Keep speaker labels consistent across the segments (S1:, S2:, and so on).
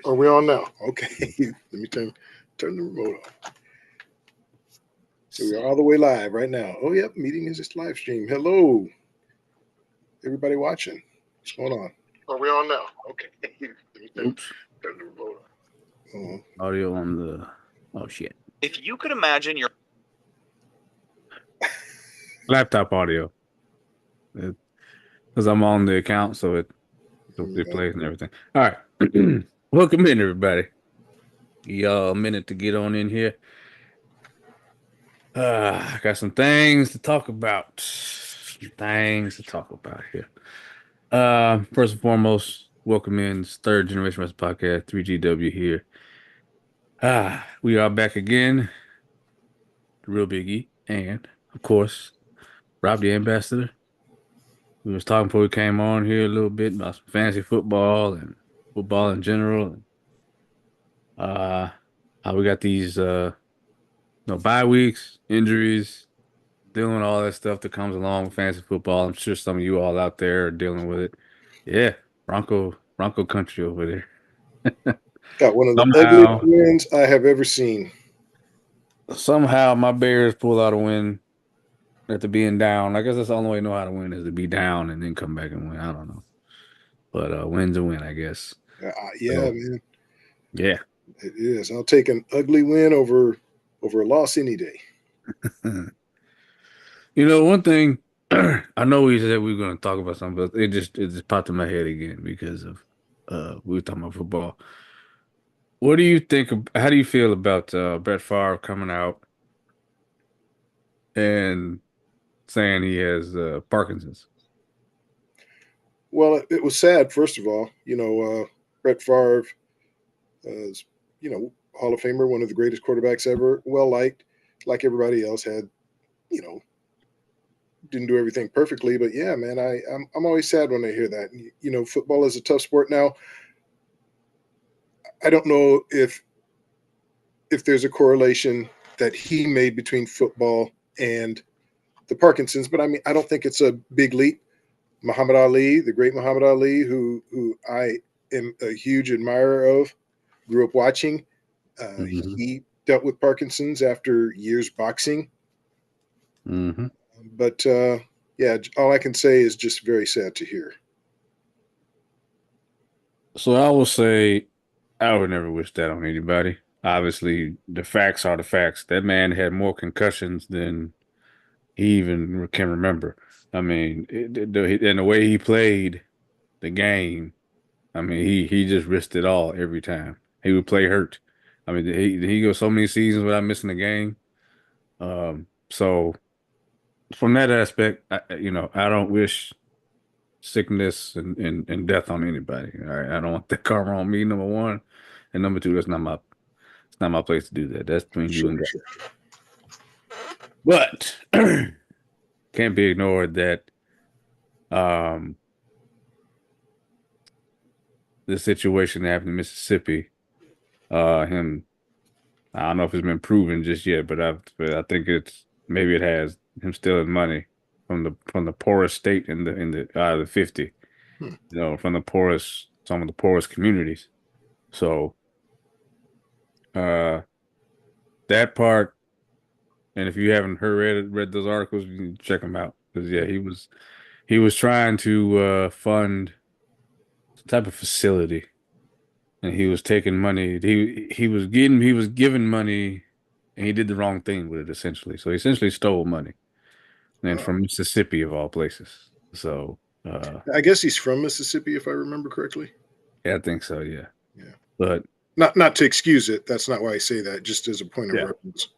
S1: Are we on now? Okay. Let me turn the remote off. So we are all the way live right now. Oh, yep. Meeting is just live stream. Hello, everybody watching. What's going on? Are we on now? Okay. Let me turn the remote off.
S2: Audio on the. Oh shit.
S3: If you could imagine your
S2: Laptop audio. Because I'm on the account, so it plays and everything. All right. Welcome in, everybody. Y'all a minute to get on in here. I got some things to talk about. Here. First and foremost, welcome in. It's Third Generation Wrestling Podcast, 3GW here. We are back again. The Real Big E, and of course, Rob the Ambassador. We was talking before we came on here a little bit about some fantasy football and football in general. How we got these bye weeks, injuries, dealing with all that stuff that comes along with fantasy football. I'm sure some of you all out there are dealing with it. Yeah, Bronco country over there.
S1: Got one of the ugliest wins I have ever seen.
S2: Somehow my Bears pull out a win after being down. I guess that's the only way to know how to win is to be down and then come back and win. I don't know. But win's a win, I guess.
S1: Man.
S2: Yeah.
S1: It is. I'll take an ugly win over a loss any day.
S2: You know, one thing I know we said we were going to talk about something, but it just popped in my head again because of we were talking about football. What do you think? How do you feel about Brett Favre coming out and saying he has Parkinson's?
S1: Well, it was sad. First of all, Brett Favre is, Hall of Famer, one of the greatest quarterbacks ever, well liked, like everybody else had, didn't do everything perfectly, but yeah, man, I'm always sad when I hear that. Football is a tough sport now. I don't know if there's a correlation that he made between football and the Parkinson's, but I mean, I don't think it's a big leap. Muhammad Ali, the great Muhammad Ali, who I am a huge admirer of, grew up watching. He dealt with Parkinson's after years boxing.
S2: Mm-hmm.
S1: But yeah, all I can say is just very sad to hear.
S2: So I will say I would never wish that on anybody. Obviously, the facts are the facts. That man had more concussions than he even can remember. I mean, and the way he played the game, I mean, he just risked it all every time. He would play hurt. I mean, he goes so many seasons without missing a game. So from that aspect, I don't wish sickness and death on anybody. All right, I don't want that karma on me. Number one, and number two, it's not my place to do that. That's between you and God. Sure. But can't be ignored that the situation that happened in Mississippi, him, I don't know if it's been proven just yet, but I think maybe it has, him stealing money from the poorest state in the out of the 50, from some of the poorest communities. So that part, and if you haven't read those articles, you can check them out, because yeah, he was trying to fund some type of facility, and he was taking money. He was giving money, and he did the wrong thing with it, essentially. So he essentially stole money, and from Mississippi of all places. So
S1: I guess he's from Mississippi, if I remember correctly.
S2: Yeah, I think so. Yeah.
S1: Yeah.
S2: But
S1: not to excuse it. That's not why I say that. Just as a point of reference.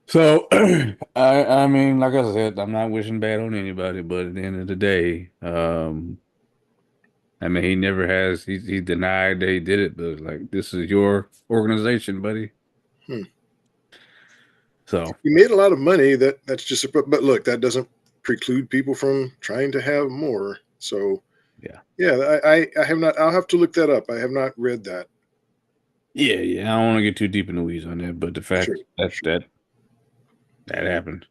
S2: So I mean, like I said, I'm not wishing bad on anybody, but at the end of the day, I mean, he never has. He denied that he did it, but like, this is your organization, buddy. So
S1: he made a lot of money. That's just but look, that doesn't preclude people from trying to have more. So yeah, I have not. I'll have to look that up. I have not read that.
S2: Yeah. I don't want to get too deep in the weeds on that, but the fact that happened.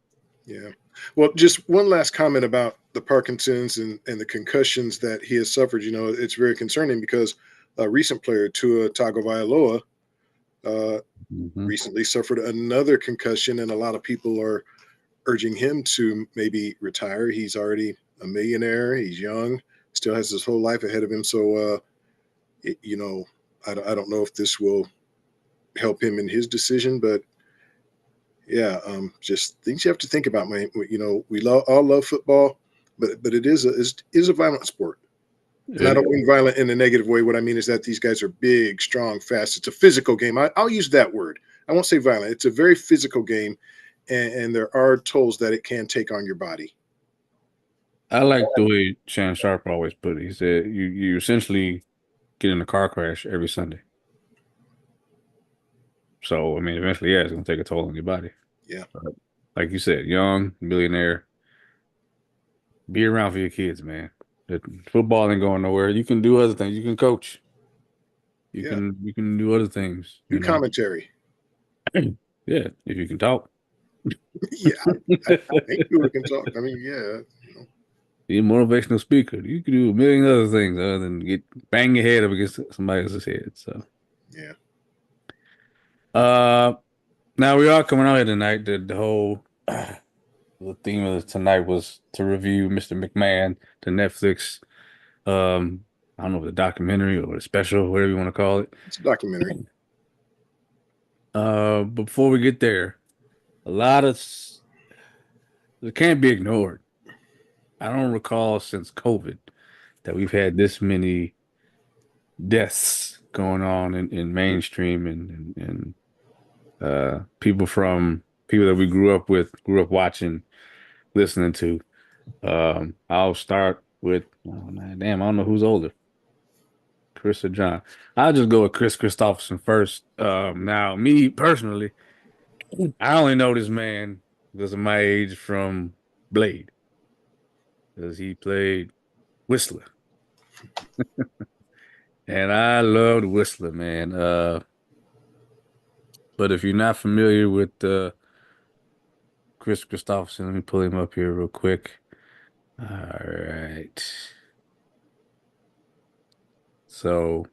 S1: Yeah. Well, just one last comment about the Parkinson's and the concussions that he has suffered. It's very concerning because a recent player, Tua Tagovailoa, uh,
S2: Hmm.
S1: recently suffered another concussion, and a lot of people are urging him to maybe retire. He's already a millionaire. He's young, still has his whole life ahead of him. So, you know, I don't know if this will help him in his decision, but yeah, just things you have to think about, man. We all love football, but it is a violent sport. And I
S2: It,
S1: don't mean violent in a negative way. What I mean is that these guys are big, strong, fast. It's a physical game. I'll use that word. I won't say violent. It's a very physical game, and there are tolls that it can take on your body.
S2: I like the way Shannon Sharp always put it. He said you essentially get in a car crash every Sunday. So I mean, eventually, yeah, it's gonna take a toll on your body.
S1: Yeah,
S2: But like you said, young millionaire, be around for your kids, man. Football ain't going nowhere. You can do other things. You can coach.
S1: yeah.
S2: You can do other things.
S1: Do
S2: You know.
S1: commentary.
S2: Yeah, if you can talk.
S1: Yeah, I think people can talk. I mean, yeah,
S2: Be a motivational speaker. You can do a million other things other than get bang your head up against somebody else's head. So,
S1: yeah.
S2: uh, now we are coming out here tonight. The whole the theme of tonight was to review Mr. McMahon, the Netflix. I don't know if the documentary or the special, whatever you want to call it.
S1: It's a documentary.
S2: Before we get there, a lot of it can't be ignored. I don't recall since COVID that we've had this many deaths going on in mainstream and people that we grew up with, grew up watching, listening to. I'll start with oh man, damn, I don't know who's older, Chris or John. I'll just go with Chris Christopherson first. Now me personally, I only know this man because of my age from Blade, because he played Whistler, and I loved Whistler, man. But if you're not familiar with Chris Christopherson, let me pull him up here real quick. All right. So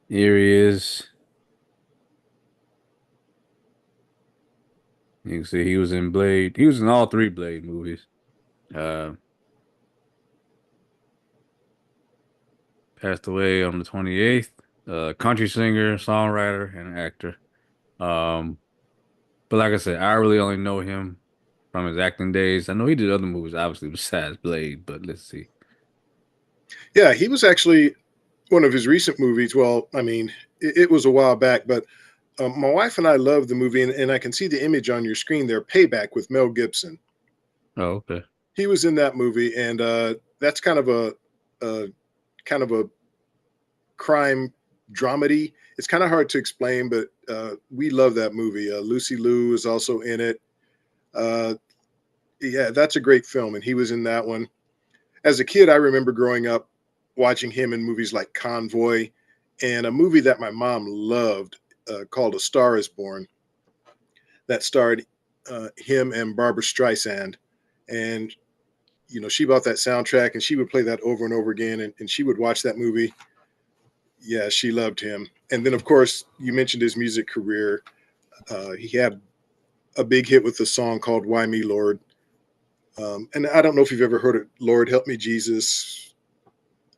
S2: here he is. You can see he was in Blade. He was in all three Blade movies. Uh, Passed away on the 28th. Country singer, songwriter, and actor. Um, but like I said, I really only know him from his acting days. I know he did other movies, obviously, besides Blade, but let's see.
S1: Yeah, he was actually one of his recent movies. Well, I mean, it was a while back, but my wife and I love the movie, and I can see the image on your screen there, Payback with Mel Gibson.
S2: Oh, okay.
S1: He was in that movie, and that's a kind of a crime dramedy. It's kind of hard to explain, but we love that movie. Lucy Liu is also in it. Uh, yeah, that's a great film, and he was in that one. As a kid, I remember growing up watching him in movies like Convoy, and a movie that my mom loved called A Star Is Born that starred him and Barbara Streisand. And she bought that soundtrack and she would play that over and over again, and she would watch that movie. Yeah, she loved him. And then, of course, you mentioned his music career. He had a big hit with the song called Why Me, Lord. And I don't know if you've ever heard it, Lord, help me, Jesus.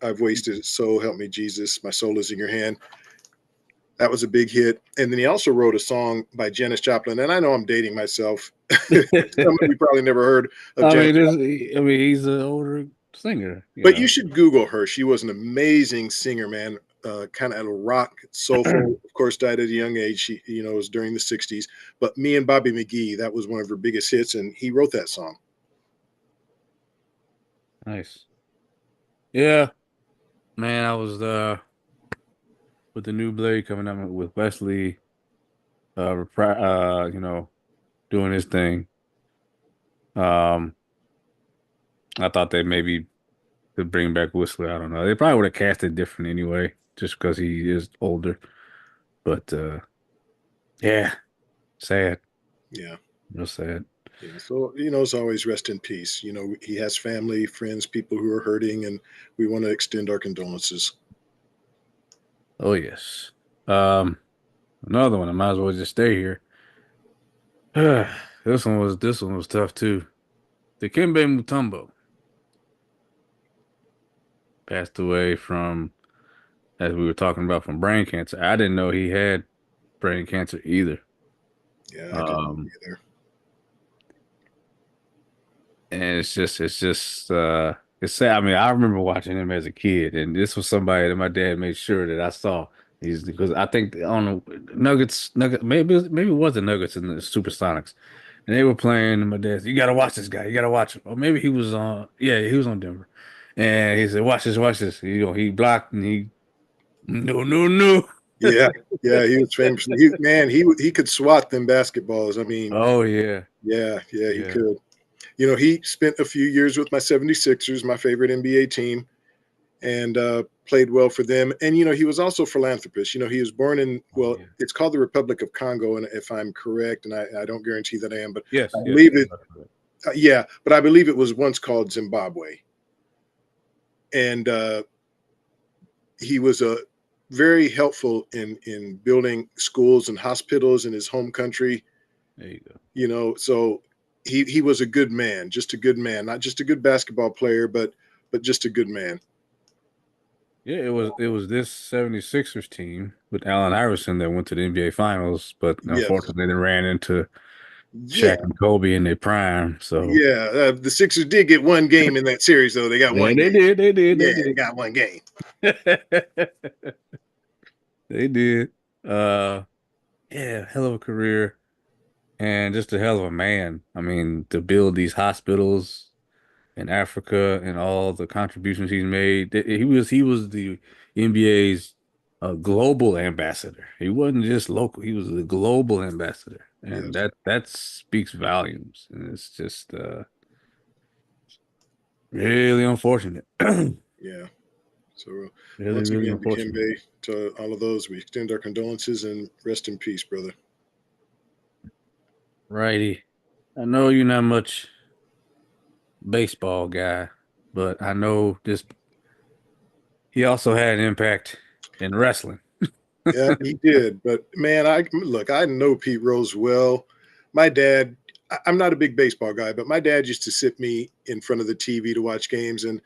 S1: I've wasted it, so help me, Jesus. My soul is in your hand. That was a big hit. And then he also wrote a song by Janis Joplin. And I know I'm dating myself. Some of you probably never heard of
S2: I
S1: Janis,
S2: mean, he's an older singer, you
S1: but you
S2: know.
S1: should Google her. She was an amazing singer, man. Kind of a rock, soulful. Of course, died at a young age. She, was during the '60s. But Me and Bobby McGee, that was one of her biggest hits, and he wrote that song.
S2: Nice. Yeah, man, I was with the new Blade coming out with Wesley, doing his thing. Um, I thought they maybe could bring back Whistler. I don't know. They probably would have cast it different anyway, just because he is older. But yeah, sad,
S1: Yeah.
S2: real sad.
S1: Yeah, so it's always rest in peace. He has family, friends, people who are hurting, and we want to extend our condolences.
S2: Oh yes. Um, Another one. I might as well just stay here. This one was tough too. Dikembe Mutombo passed away from, as we were talking about, from brain cancer. I didn't know he had brain cancer either.
S1: Yeah, I didn't
S2: Um,
S1: either.
S2: and it's sad. I mean, I remember watching him as a kid, and this was somebody that my dad made sure that I saw. He's because I think on the Nuggets, maybe it was the Nuggets and the Supersonics, and they were playing. And my dad said, "You got to watch this guy. You got to watch him." Or maybe he was on. Yeah, he was on Denver, and he said, "Watch this, watch this." He blocked and he no, no, no.
S1: Yeah, yeah, he was famous. He could swat them basketballs. I mean,
S2: Oh yeah,
S1: yeah, he
S2: yeah,
S1: could. He spent a few years with my 76ers, my favorite NBA team, and played well for them. And he was also a philanthropist. He was born in,
S2: oh
S1: well,
S2: yeah.
S1: it's called the Republic of Congo, and if I'm correct, and I don't guarantee that I am, but I
S2: Yes, yes.
S1: believe it. Yeah, but I believe it was once called Zimbabwe, and he was very helpful in building schools and hospitals in his home country.
S2: There you go.
S1: So he was a good man, just a good man, not just a good basketball player, but just a good man.
S2: Yeah, it was this 76ers team with Allen Iverson that went to the NBA Finals, but
S1: Yes.
S2: unfortunately they ran into
S1: Yeah.
S2: Shaq and Kobe in their prime. So
S1: Yeah. The Sixers did get one game in that series, though. They got
S2: yeah,
S1: one
S2: they
S1: game.
S2: did, they did,
S1: Yeah,
S2: they
S1: they
S2: did.
S1: got one game.
S2: They did. Uh yeah, hell of a career and just a hell of a man. I mean, to build these hospitals in Africa and all the contributions he's made. He was the NBA's global ambassador. He wasn't just local. He was the global ambassador, and
S1: Yes.
S2: that speaks volumes. And it's just really unfortunate.
S1: Yeah. So
S2: Really,
S1: once
S2: really
S1: again,
S2: unfortunate.
S1: Dikembe, to all of those, we extend our condolences and rest in peace, brother.
S2: Righty. I know you're not much baseball guy, but I know this. He also had an impact in wrestling.
S1: Yeah, he did. But man, I know Pete Rose well. My dad, I'm not a big baseball guy, but my dad used to sit me in front of the TV to watch games. And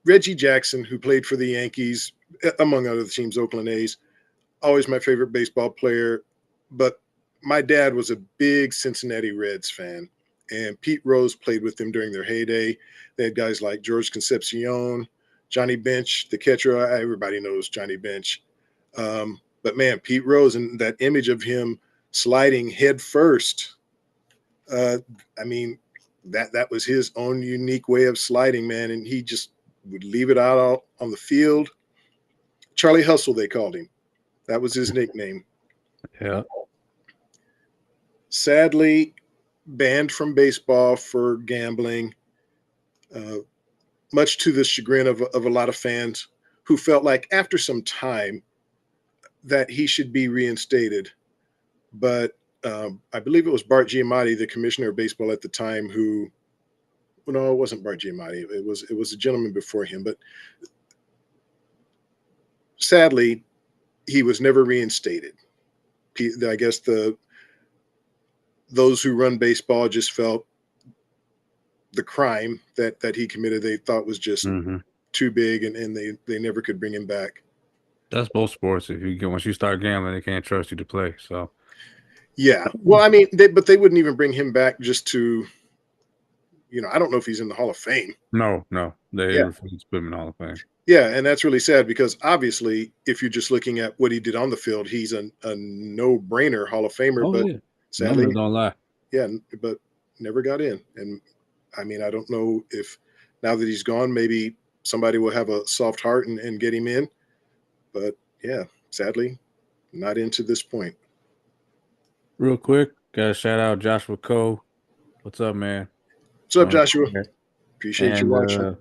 S1: Reggie Jackson, who played for the Yankees, among other teams, Oakland A's, always my favorite baseball player. But my dad was a big Cincinnati Reds fan. And Pete Rose played with them during their heyday. They had guys like George Concepcion, Johnny Bench, the catcher. Everybody knows Johnny Bench. But man, Pete Rose and that image of him sliding head first. Uh, I mean, that was his own unique way of sliding, man. And he just would leave it out on the field. Charlie Hustle, they called him. That was his nickname.
S2: Yeah.
S1: Sadly, banned from baseball for gambling, uh, much to the chagrin of a lot of fans who felt like after some time that he should be reinstated. But I believe it was Bart Giamatti, the commissioner of baseball at the time, who, well, no, it wasn't Bart Giamatti. It was a gentleman before him. But sadly, he was never reinstated. I guess those who run baseball just felt the crime that he committed they thought was just
S2: Hmm.
S1: too big, and they never could bring him back.
S2: That's both sports. If you get once you start gambling, they can't trust you to play. So
S1: Yeah. Well, I mean, but they wouldn't even bring him back just to, I don't know if he's in the Hall of Fame.
S2: no, no, they
S1: Yeah.
S2: refuse to put him in the Hall of Fame.
S1: Yeah, and that's really sad because obviously, if you're just looking at what he did on the field, he's a no-brainer Hall of Famer.
S2: Oh
S1: But
S2: yeah,
S1: sadly,
S2: numbers don't lie.
S1: yeah, but never got in. And I mean, I don't know if now that he's gone, maybe somebody will have a soft heart and get him in. But yeah, sadly, not into this point.
S2: Real quick, gotta shout out Joshua Cole. What's up, man?
S1: What's up, Joshua?
S2: Yeah.
S1: Appreciate you
S2: And
S1: watching.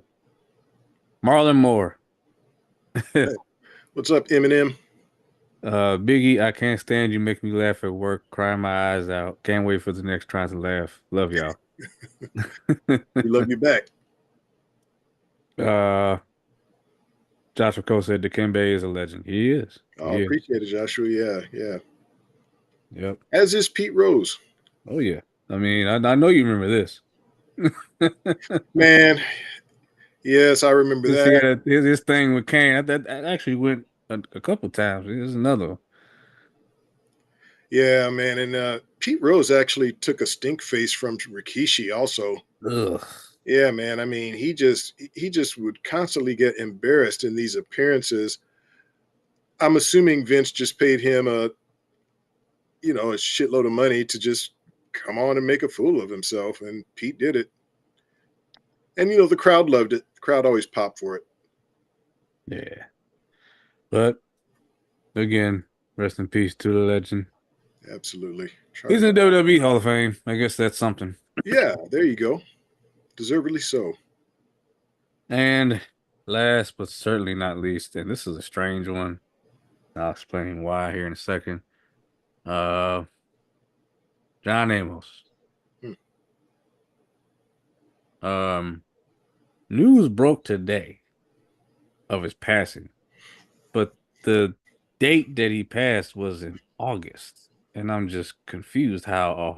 S2: Marlon Moore.
S1: Hey, what's up, Eminem?
S2: Biggie, I can't stand you. Make me laugh at work, crying my eyes out. Can't wait for the next trying to laugh. Love y'all.
S1: We love you back.
S2: uh, Joshua Cole said Dikembe is a legend. He is.
S1: Oh,
S2: He is.
S1: appreciate it, Joshua. Yeah, yeah.
S2: Yep.
S1: As is Pete Rose.
S2: Oh yeah. I mean, I know you remember this.
S1: Man, yes, I remember
S2: Since he
S1: that.
S2: got his thing with Kane, that actually went a couple times. There's another one.
S1: Yeah, man. And Pete Rose actually took a stink face from Rikishi also.
S2: Ugh.
S1: Yeah, man. I mean, he just would constantly get embarrassed in these appearances. I'm assuming Vince just paid him a shitload of money to just come on and make a fool of himself, and Pete did it. And the crowd loved it. The crowd always popped for it.
S2: Yeah. But again, rest in peace to the legend.
S1: Absolutely.
S2: He's in the WWE Hall of Fame. I guess that's something.
S1: Yeah, there you go. Deservedly so.
S2: And last but certainly not least, and this is a strange one. I'll explain why here in a second. Uh, John Amos.
S1: Hmm.
S2: Um, News broke today of his passing, but the date that he passed was in August, and I'm just confused how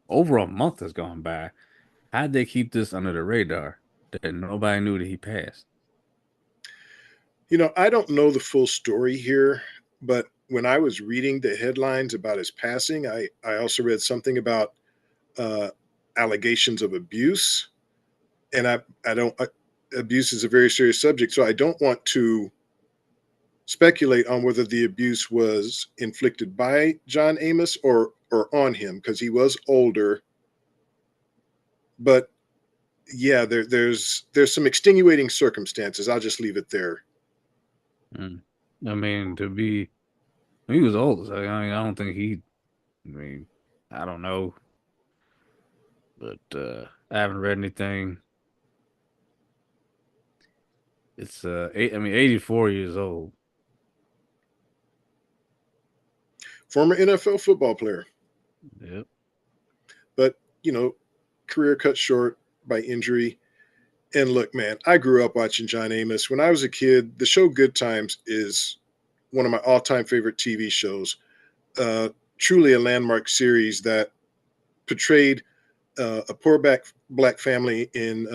S2: over a month has gone by. How'd they keep this under the radar that nobody knew that he passed?
S1: I don't know the full story here, but when I was reading the headlines about his passing, I also read something about uh, allegations of abuse, and I don't. Abuse is a very serious subject, so I don't want to speculate on whether the abuse was inflicted by John Amos or on him because he was older. But yeah, there's some extenuating circumstances. I'll just leave it there.
S2: Mm. I mean, he was old. So, I mean, I don't think I mean, I don't know, but I haven't read anything. It's I mean, 84 years old.
S1: Former NFL football player,
S2: Yep.
S1: but career cut short by injury. And look, man, I grew up watching John Amos. When I was a kid, the show Good Times is one of my all-time favorite TV shows. Uh, Truly a landmark series that portrayed a poor black family in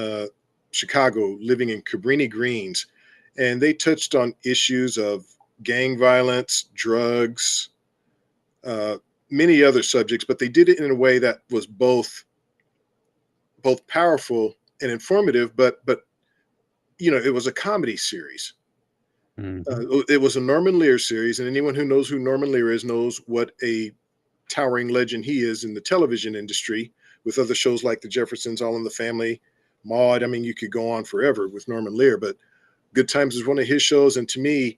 S1: Chicago living in Cabrini Greens, and they touched on issues of gang violence, drugs, uh, many other subjects, but they did it in a way that was both powerful and informative. But it was a comedy series.
S2: Hmm.
S1: It was a Norman Lear series, and anyone who knows who Norman Lear is knows what a towering legend he is in the television industry with other shows like The Jeffersons, All in the Family, Maude. I mean, you could go on forever with Norman Lear, but Good Times is one of his shows, and to me,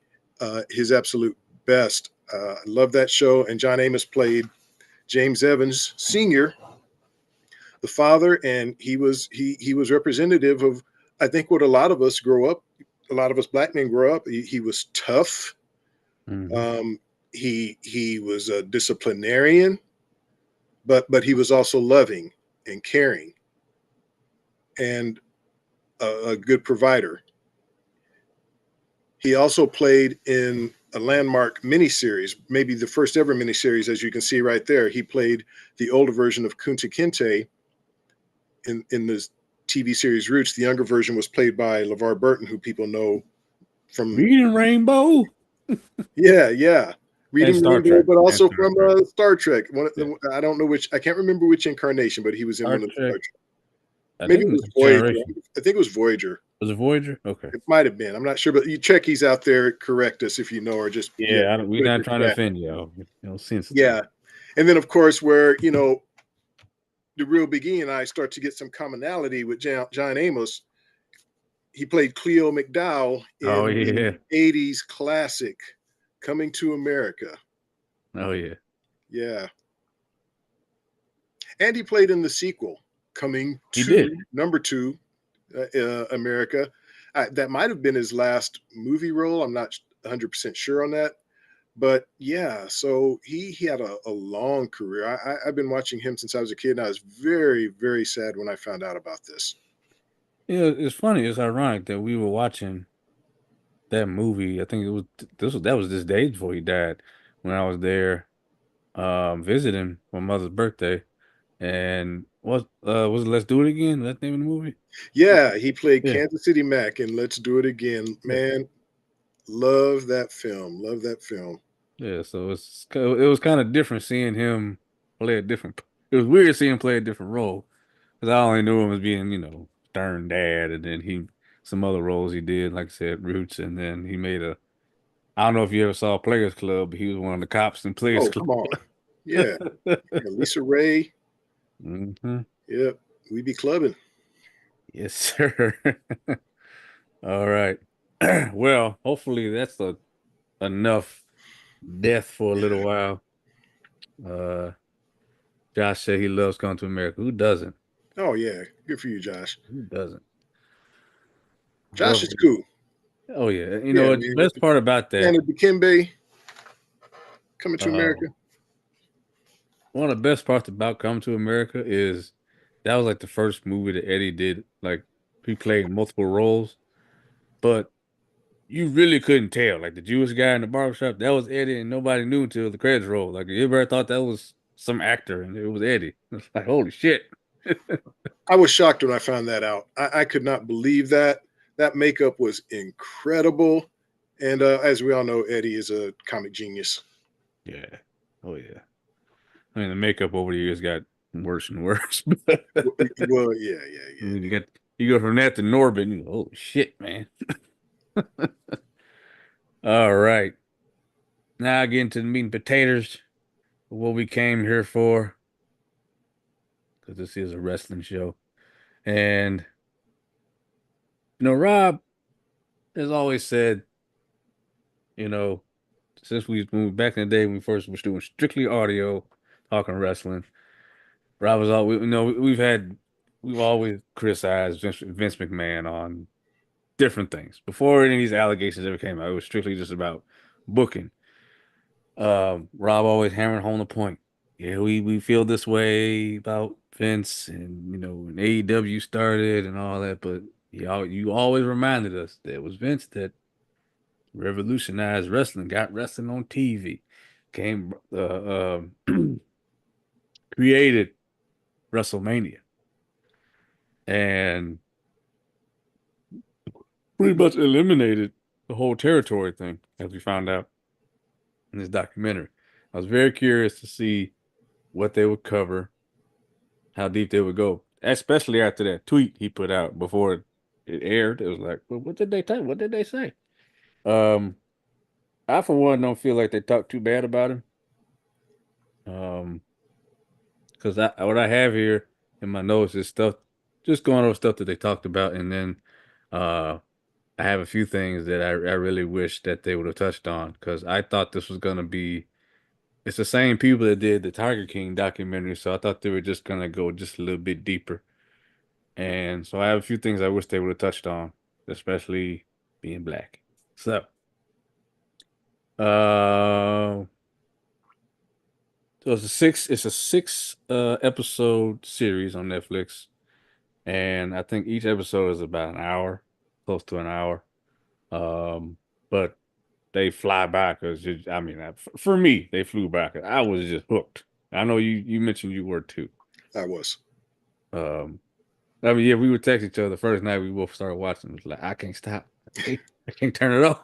S1: his absolute best. I love that show, and John Amos played James Evans Sr., the father, and he was representative of, I think, what a lot of us black men grow up. He was tough.
S2: Hmm.
S1: Um, he was a disciplinarian, but he was also loving and caring and a good provider. He also played in a landmark miniseries, maybe the first ever miniseries, as you can see right there. He played the older version of Kunta Kinte in the TV series Roots. The younger version was played by LeVar Burton, who people know from,
S2: Reading Rainbow
S1: yeah,
S2: and
S1: Reading
S2: Star
S1: Rainbow,
S2: Trek
S1: but
S2: and
S1: also
S2: Star
S1: from
S2: Trek.
S1: Star Trek.
S2: Yeah.
S1: I don't know which, I can't remember which incarnation, but he was in
S2: Star
S1: one of the Star
S2: Trek.
S1: Trek.
S2: I
S1: Maybe
S2: think
S1: it was
S2: Next
S1: Voyager.
S2: Generation.
S1: I think it was Voyager.
S2: Was it Voyager? Okay.
S1: It might have been. I'm not sure, but you Trekkies out there, correct us if you know, or just
S2: Yeah, we're
S1: put it in
S2: not
S1: the
S2: trying to
S1: chat.
S2: offend y'all. Sensitive.
S1: Yeah, and then of course where the real Big E and I start to get some commonality with John Amos. He played Cleo McDowell
S2: Oh
S1: in the
S2: yeah.
S1: '80s classic Coming to America.
S2: Oh yeah.
S1: Yeah, and he played in the sequel Coming
S2: He
S1: to
S2: did.
S1: #2 America. That might have been his last movie role. I'm not 100% sure on that, But yeah, so he had a long career. I've been watching him since I was a kid, and I was very, very sad when I found out about this.
S2: Yeah, it's funny. It's ironic that we were watching that movie. I think it was that was this day before he died when I was there visiting my mother's birthday. And was it Let's Do It Again? That name of the movie?
S1: Yeah, he played
S2: Yeah.
S1: Kansas City Mac in Let's Do It Again.
S2: Yeah.
S1: Man, love that film. Love that film.
S2: Yeah, so it was kind of different seeing him play a different. It was weird seeing him play a different role because I only knew him as being, stern dad, and then he some other roles he did, like I said, Roots, and then he made a. I don't know if you ever saw Players Club, but he was one of the cops in Players
S1: Oh,
S2: Club.
S1: come on. Yeah. Yeah, Lisa Ray.
S2: Hmm.
S1: Yep. We be clubbing.
S2: Yes, sir. All right. Well, hopefully that's enough death for a little while. Uh, Josh said he loves Come to America. Who doesn't?
S1: Oh yeah. Good for you, Josh.
S2: Who doesn't?
S1: Josh
S2: Well,
S1: is cool.
S2: oh yeah. You know
S1: Yeah,
S2: what? The
S1: man.
S2: best part about that,
S1: Anna Dikembe coming to
S2: uh,
S1: America.
S2: one of the best parts about Come to America is that was like the first movie that Eddie did. Like he played multiple roles, but you really couldn't tell. Like the Jewish guy in the barbershop, that was Eddie, and nobody knew until the credits rolled. Like everybody thought that was some actor, and it was Eddie. It's like holy shit.
S1: I was shocked when I found that out. I could not believe that. That makeup was incredible. And as we all know, Eddie is a comic genius.
S2: Yeah. Oh yeah. I mean the makeup over the years got worse and worse.
S1: Well, yeah, yeah,
S2: I
S1: yeah.
S2: mean, you go from that to Norbit, you go, holy shit, man. All right. Now get into the meat and potatoes, what we came here for, because this is a wrestling show. And Rob has always said, you know, since we moved back in the day when we first was doing strictly audio, talking wrestling, Rob was all we've always criticized Vince McMahon on different things. Before any of these allegations ever came out, it was strictly just about booking. Rob always hammering home the point. Yeah, we feel this way about Vince, and when AEW started and all that, but you always reminded us that it was Vince that revolutionized wrestling, got wrestling on TV, came created WrestleMania, and pretty much eliminated the whole territory thing, as we found out in this documentary. I was very curious to see what they would cover, how deep they would go, especially after that tweet he put out before it aired. It was like, well, what did they tell? What did they say? Um, I for one don't feel like they talked too bad about him. Um, because what I have here in my notes is stuff, just going over stuff that they talked about, and then uh, I have a few things that I really wish that they would have touched on because I thought this was gonna be. It's the same people that did the Tiger King documentary, so I thought they were just gonna go just a little bit deeper. And so I have a few things I wish they would have touched on, especially being black. So, uh, it's a six episode series on Netflix, and I think each episode is about an hour, close to an hour. Um, but they fly by because I mean, for me, they flew by 'cause I was just hooked. I know you mentioned you were too.
S1: I was.
S2: Um, I mean, yeah, we would text each other the first night we both started watching. It was like I can't stop. I can't turn it off.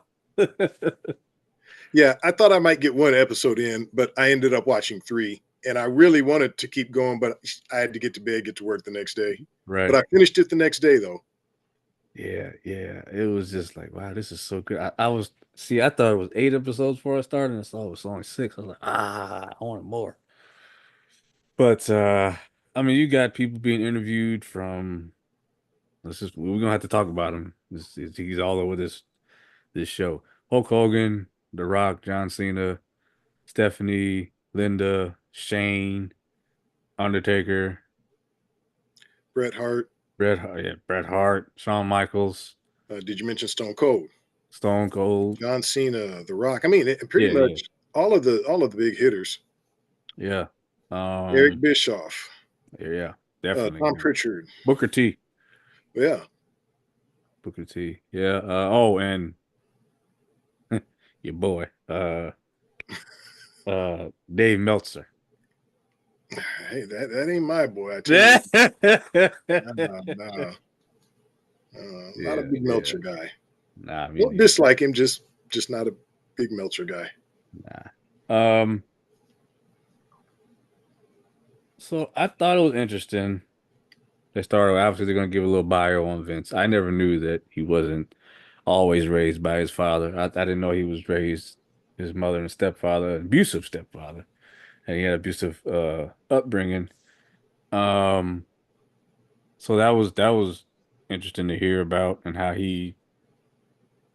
S1: Yeah, I thought I might get one episode in, but I ended up watching three. And I really wanted to keep going, but I had to get to bed, get to work the next day. But
S2: Right.
S1: I finished it the next day, though.
S2: Yeah, yeah. It was just like, wow, this is so good. I thought it was 8 episodes before I started, and I saw it was only six. I was like, I wanted more. But I mean, you got people being interviewed from we're gonna have to talk about him. He's all over this show. Hulk Hogan, The Rock, John Cena, Stephanie, Linda, Shane, Undertaker,
S1: Bret Hart.
S2: Bret Hart, Shawn Michaels,
S1: Did you mention Stone Cold?
S2: Stone Cold.
S1: John Cena, The Rock. I mean, pretty
S2: Yeah,
S1: much
S2: yeah.
S1: all of the big hitters.
S2: Yeah.
S1: Eric Bischoff,
S2: Yeah, definitely.
S1: Tom Pritchard.
S2: Booker T.
S1: Yeah.
S2: Booker T. Yeah. Oh, and your boy, Dave Meltzer.
S1: Hey, that ain't my boy. I tell you
S2: Yeah.
S1: what. Nah, not a
S2: Yeah,
S1: big
S2: yeah.
S1: Meltzer guy.
S2: Nah, me
S1: Don't
S2: neither.
S1: dislike him, just not a big Meltzer guy.
S2: Nah. So I thought it was interesting. They started obviously they're gonna give a little bio on Vince. I never knew that he wasn't always raised by his father. I didn't know he was raised his mother and stepfather, abusive stepfather, and he had abusive upbringing. Um, so that was interesting to hear about and how he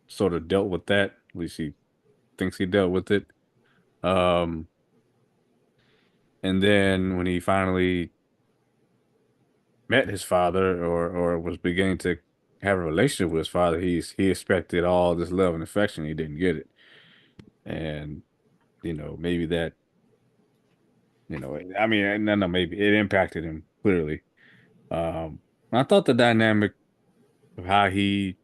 S2: sort of dealt with that. At least he thinks he dealt with it. Um, and then when he finally met his father or was beginning to have a relationship with his father, he expected all this love and affection. He didn't get it. And, maybe that, I mean, no, maybe it impacted him clearly. Um, I thought the dynamic of how he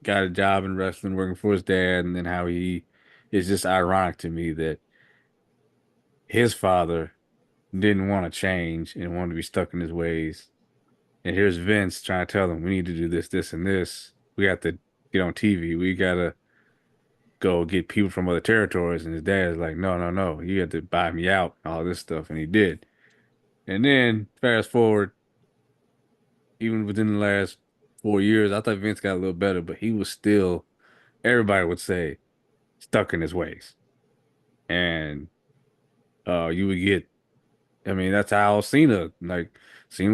S2: got a job in wrestling working for his dad and then how he is just ironic to me that his father didn't want to change and wanted to be stuck in his ways. And here's Vince trying to tell him we need to do this, this, and this. We have to get on TV. We gotta go get people from other territories. And his dad's like, no, no, no. You have to buy me out, all this stuff. And he did. And then fast forward, even within the last 4 years, I thought Vince got a little better, but he was still, everybody would say, stuck in his ways. And you would get I mean, that's how Cena was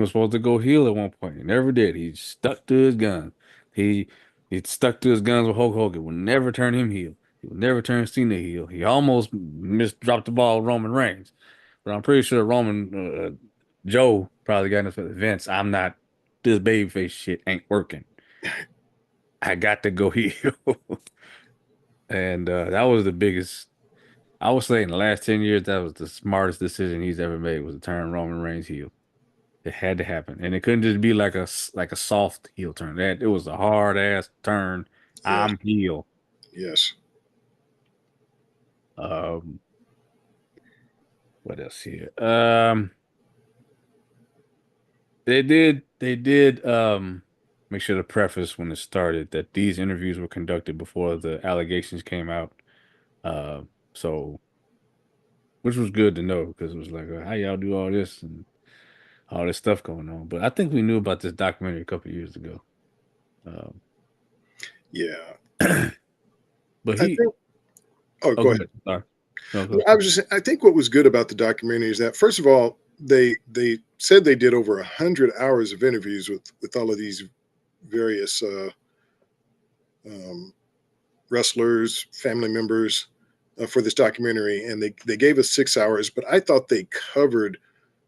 S2: supposed to go heel at one point. He never did. He stuck to his gun. He he stuck to his guns with Hulk Hogan. Would never turn him heel. He would never turn Cena heel. He almost missed dropped the ball with Roman Reigns. But I'm pretty sure Joe probably got enough Vince. I'm not this babyface shit ain't working. I got to go heel. And that was the biggest I would say in the last 10 years, that was the smartest decision he's ever made was to turn Roman Reigns heel. It had to happen, and it couldn't just be like a soft heel turn. That it was a hard ass turn.
S1: Yes,
S2: I'm heel.
S1: yes,
S2: Um, what else here? They did make sure to preface when it started that these interviews were conducted before the allegations came out. Uh, so which was good to know because it was like, how y'all do all this and all this stuff going on. But I think we knew about this documentary a couple of years ago. Um,
S1: yeah.
S2: but
S1: I
S2: he,
S1: think. Oh,
S2: oh,
S1: go
S2: go
S1: ahead.
S2: ahead. Sorry. No, go.
S1: I was just. I think what was good about the documentary is that first of all, they said they did over 100 hours of interviews with all of these various um, wrestlers, family members for this documentary, and they gave us 6 hours. But I thought they covered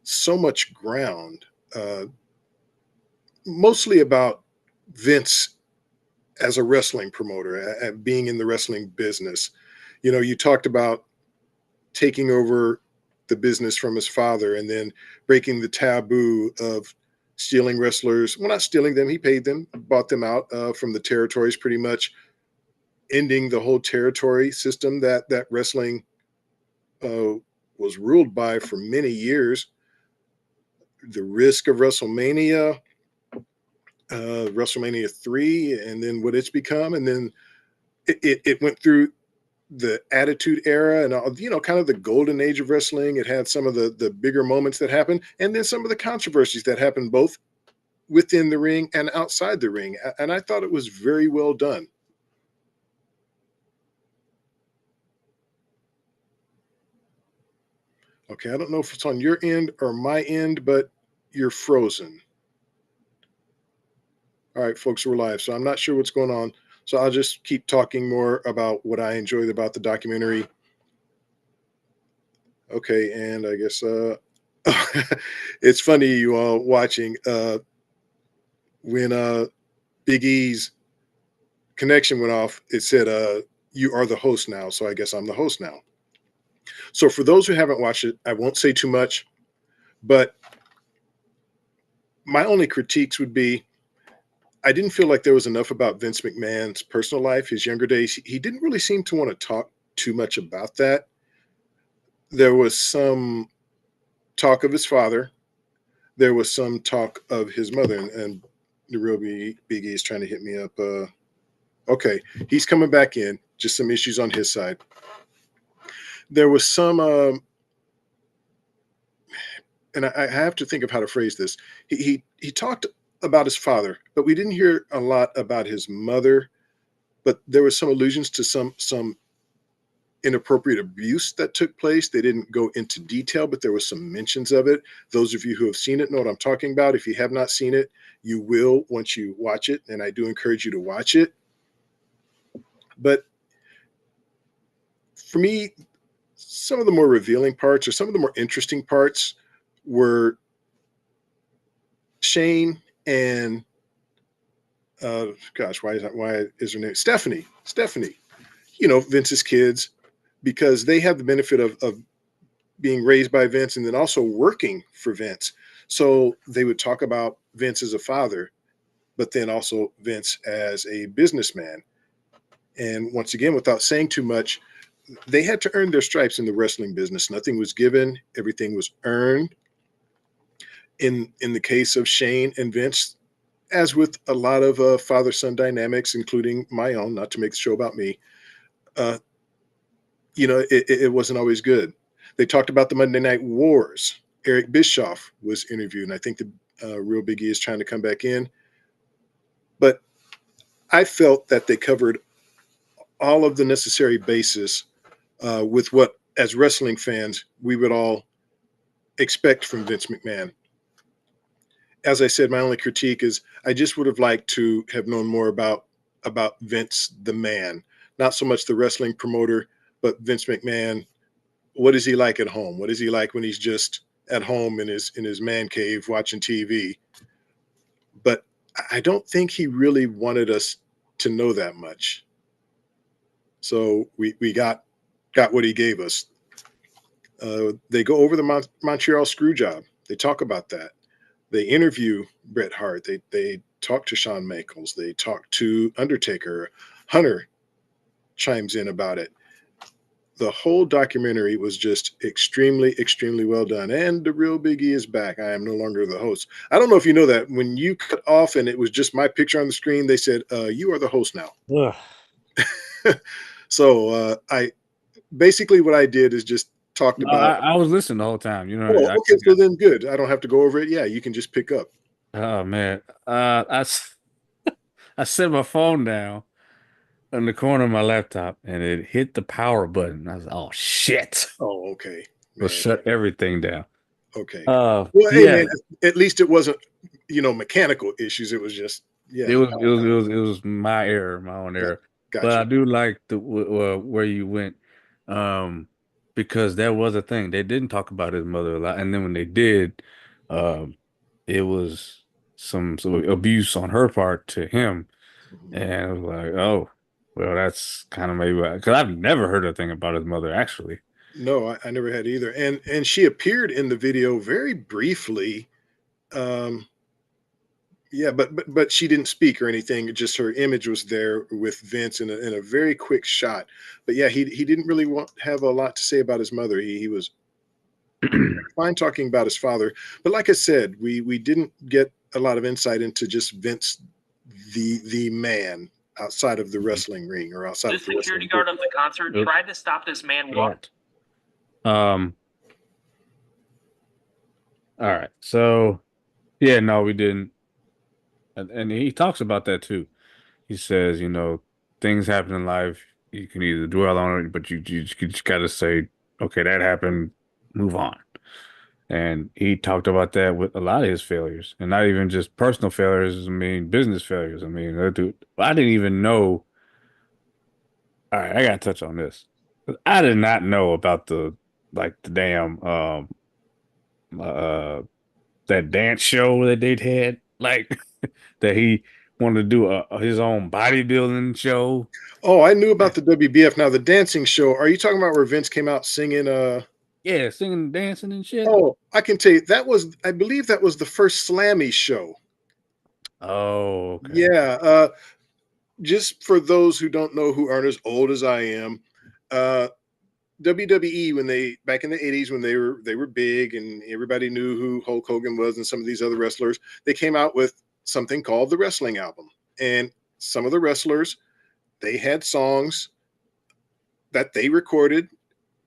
S1: so much ground, uh, mostly about Vince as a wrestling promoter, being in the wrestling business. You talked about taking over the business from his father and then breaking the taboo of stealing wrestlers. Well, not stealing them, he paid them, bought them out from the territories, pretty much ending the whole territory system that wrestling uh, was ruled by for many years. The risk of WrestleMania 3, and then what it's become, and then it went through the attitude era and all, kind of the golden age of wrestling. It had some of the bigger moments that happened, and then some of the controversies that happened both within the ring and outside the ring. And I thought it was very well done. Okay, I don't know if it's on your end or my end, but you're frozen. All right, folks, we're live, so I'm not sure what's going on. So I'll just keep talking more about what I enjoyed about the documentary. Okay, and I guess it's funny you all watching when Big E's connection went off. It said you are the host now, so I guess I'm the host now. So for those who haven't watched it, I won't say too much, but my only critiques would be I didn't feel like there was enough about Vince McMahon's personal life, his younger days. He didn't really seem to want to talk too much about that. There was some talk of his father. There was some talk of his mother, and the real Biggie is trying to hit me up. Okay, he's coming back in. Just some issues on his side. There was some, and I have to think of how to phrase this. He talked about his father, but we didn't hear a lot about his mother. But there was some allusions to some inappropriate abuse that took place. They didn't go into detail, but there was some mentions of it. Those of you who have seen it know what I'm talking about. If you have not seen it, you will once you watch it, and I do encourage you to watch it. But for me, some of the more revealing parts or some of the more interesting parts were Shane and gosh, why is her name Stephanie? You know, Vince's kids, because they have the benefit of being raised by Vince and then also working for Vince. So they would talk about Vince as a father, but then also Vince as a businessman. And once again, without saying too much, they had to earn their stripes in the wrestling business. Nothing was given, everything was earned. In the case of Shane and Vince, as with a lot of father son dynamics, including my own, not to make the show about me, uh, it wasn't always good. They talked about the Monday Night Wars. Eric Bischoff was interviewed, and I think the real Biggie is trying to come back in. But I felt that they covered all of the necessary bases with what, as wrestling fans, we would all expect from Vince McMahon. As I said, my only critique is I just would have liked to have known more about Vince the man, not so much the wrestling promoter, but Vince McMahon. What is he like at home? What is he like when he's just at home in his man cave watching TV? But I don't think he really wanted us to know that much. So we got what he gave us. They go over the Montreal screw job. They talk about that. They interview Bret Hart. They talk to Shawn Michaels. They talk to Undertaker. Hunter chimes in about it. The whole documentary was just extremely, extremely well done. And the real Biggie is back. I am no longer the host. I don't know if you know that. When you cut off and it was just my picture on the screen, they said, you are the host now.
S2: Ugh.
S1: So I basically what I did is just talked
S2: No,
S1: about.
S2: I was listening the whole time. You know,
S1: Oh, okay. So then good. I don't have to go over it. Yeah, you can just pick up.
S2: oh man, I set my phone down in the corner of my laptop and it hit the power button. I was, oh shit.
S1: Oh, okay,
S2: We'll
S1: man.
S2: shut everything down.
S1: Okay. Well, hey,
S2: Yeah,
S1: man. At least it wasn't, mechanical issues. It was just, yeah,
S2: it was my error, my own
S1: yeah.
S2: error. But
S1: Got
S2: I
S1: you.
S2: do like the where you went, um, because that was a thing. They didn't talk about his mother a lot, and then when they did, um, it was some abuse on her part to him,
S1: Mhm.
S2: and I was like, oh, well, that's kind of maybe because I've never heard a thing about his mother actually.
S1: No, I never had either. And she appeared in the video very briefly. Um, yeah, but she didn't speak or anything. Just her image was there with Vince in a very quick shot. But yeah, he didn't really have a lot to say about his mother. He was fine talking about his father. But like I said, we didn't get a lot of insight into just Vince the man outside of the wrestling ring or outside
S3: The
S1: of the
S3: security
S1: wrestling
S3: guard
S1: business.
S3: of the concert
S2: Yep.
S3: tried to stop this man
S2: Right. All right. So yeah, no, we didn't. And he talks about that too. He says, things happen in life. You can either dwell on it, but you just gotta say, okay, that happened, move on. And he talked about that with a lot of his failures, and not even just personal failures. I mean, business failures. I mean, that dude, I didn't even know. All right, I gotta touch on this. I did not know about the damn uh that dance show that they'd had, like that he wanted to do his own bodybuilding show.
S1: Oh, I knew about the WBF. Now the dancing show. Are you talking about where Vince came out singing?
S2: Yeah, singing, dancing, and shit.
S1: Oh, I can tell you that was. I believe that was the first Slammy show.
S2: Oh, okay.
S1: Yeah. Just for those who don't know who aren't as old as I am, uh, WWE when they back in the 80s when they were big and everybody knew who Hulk Hogan was and some of these other wrestlers, they came out with something called the wrestling album. And some of the wrestlers, they had songs that they recorded,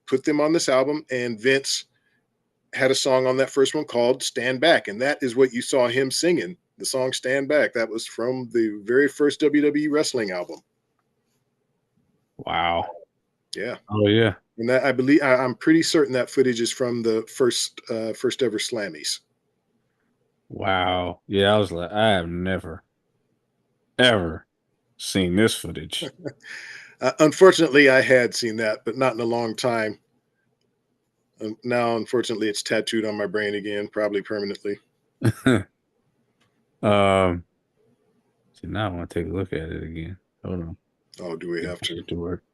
S1: put them on this album, and Vince had a song on that first one called Stand Back. And that is what you saw him singing. The song Stand Back. That was from the very first WWE wrestling album.
S2: Wow.
S1: Yeah.
S2: Oh yeah.
S1: And that I believe I'm pretty certain that footage is from the first ever Slammies.
S2: Wow. Yeah, I was like, I have never, ever seen this footage.
S1: Unfortunately, I had seen that, but not in a long time. Now, unfortunately, it's tattooed on my brain again, probably permanently.
S2: Um, see, now I want to take a look at it again. Hold on.
S1: Oh, do we
S2: Get
S1: have to?
S2: it to work.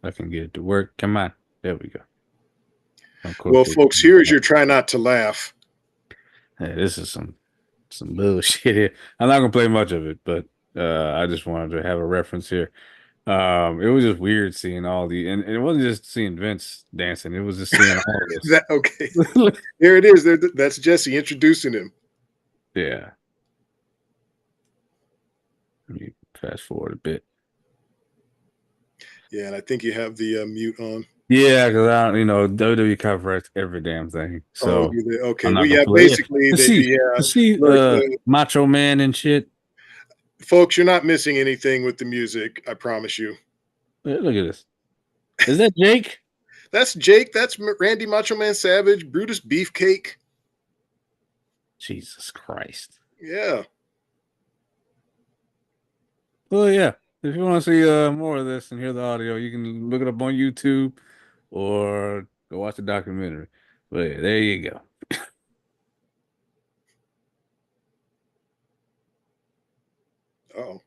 S2: I can get it to work. Come on. There we go. Of course,
S1: Well, folks, here is your try not to laugh.
S2: hey, this is some bullshit here. I'm not gonna play much of it, but I just wanted to have a reference here. It was just weird seeing all and it wasn't just seeing Vince dancing, it was just seeing all of this.
S1: That okay? There it is. There, that's Jesse introducing him.
S2: Yeah. Let me fast forward a bit.
S1: Yeah, and I think you have the mute on.
S2: Yeah, because I don't, WWE covers every damn thing.
S1: Oh,
S2: So
S1: do they? Okay.
S2: I'm
S1: Well,
S2: not gonna
S1: yeah.
S2: play it.
S1: Basically,
S2: To
S1: they
S2: see
S1: yeah.
S2: to see
S1: Look,
S2: Macho Man and shit.
S1: folks, you're not missing anything with the music. I promise you.
S2: Look at this. Is that Jake?
S1: That's Jake. That's Randy Macho Man Savage. Brutus Beefcake.
S2: Jesus Christ.
S1: Yeah.
S2: Well, yeah. If you want to see more of this and hear the audio, you can look it up on YouTube or go watch the documentary. But yeah, there you go.
S1: Oh.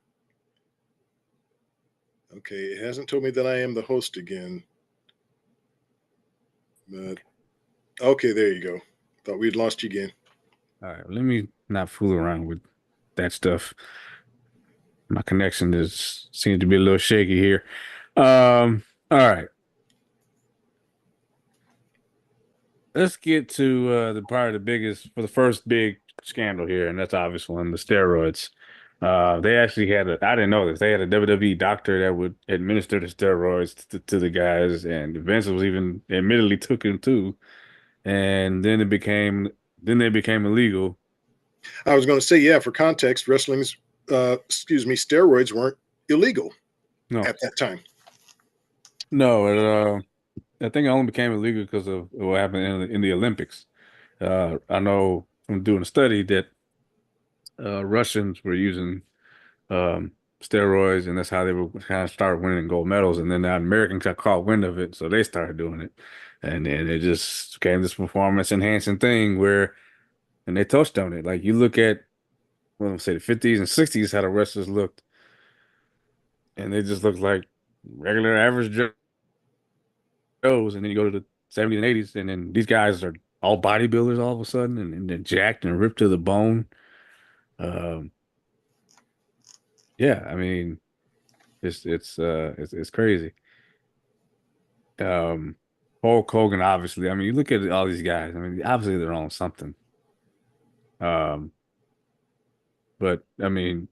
S1: Okay. It hasn't told me that I am the host again. But okay, there you go. Thought we'd lost you again.
S2: All right, let me not fool around with that stuff. My connection is seems to be a little shaky here. All right. Let's get to the probably the biggest for the first big scandal here, and that's obvious one, the steroids. They actually had I didn't know this. They had a WWE doctor that would administer the steroids to the guys, and Vince was even admittedly took him too. And then they became illegal.
S1: I was going to say, yeah, for context, steroids weren't illegal
S2: No,
S1: at that time.
S2: no, I think it only became illegal because of what happened in the Olympics. I know from doing a study that Russians were using steroids, and that's how they were kind of start winning gold medals. And then the Americans got caught wind of it, so they started doing it, and then it just became this performance enhancing thing where, and they touched on it. Like you look at, well, I'm say the 50s and 60s, how the wrestlers looked, and they just looked like regular average Joes, and then you go to the 70s and 80s, and then these guys are all bodybuilders all of a sudden, and then jacked and ripped to the bone. Um, yeah, I mean, it's crazy. Um, Hulk Hogan, obviously. I mean, you look at all these guys. I mean, obviously they're on something. Um, but I mean,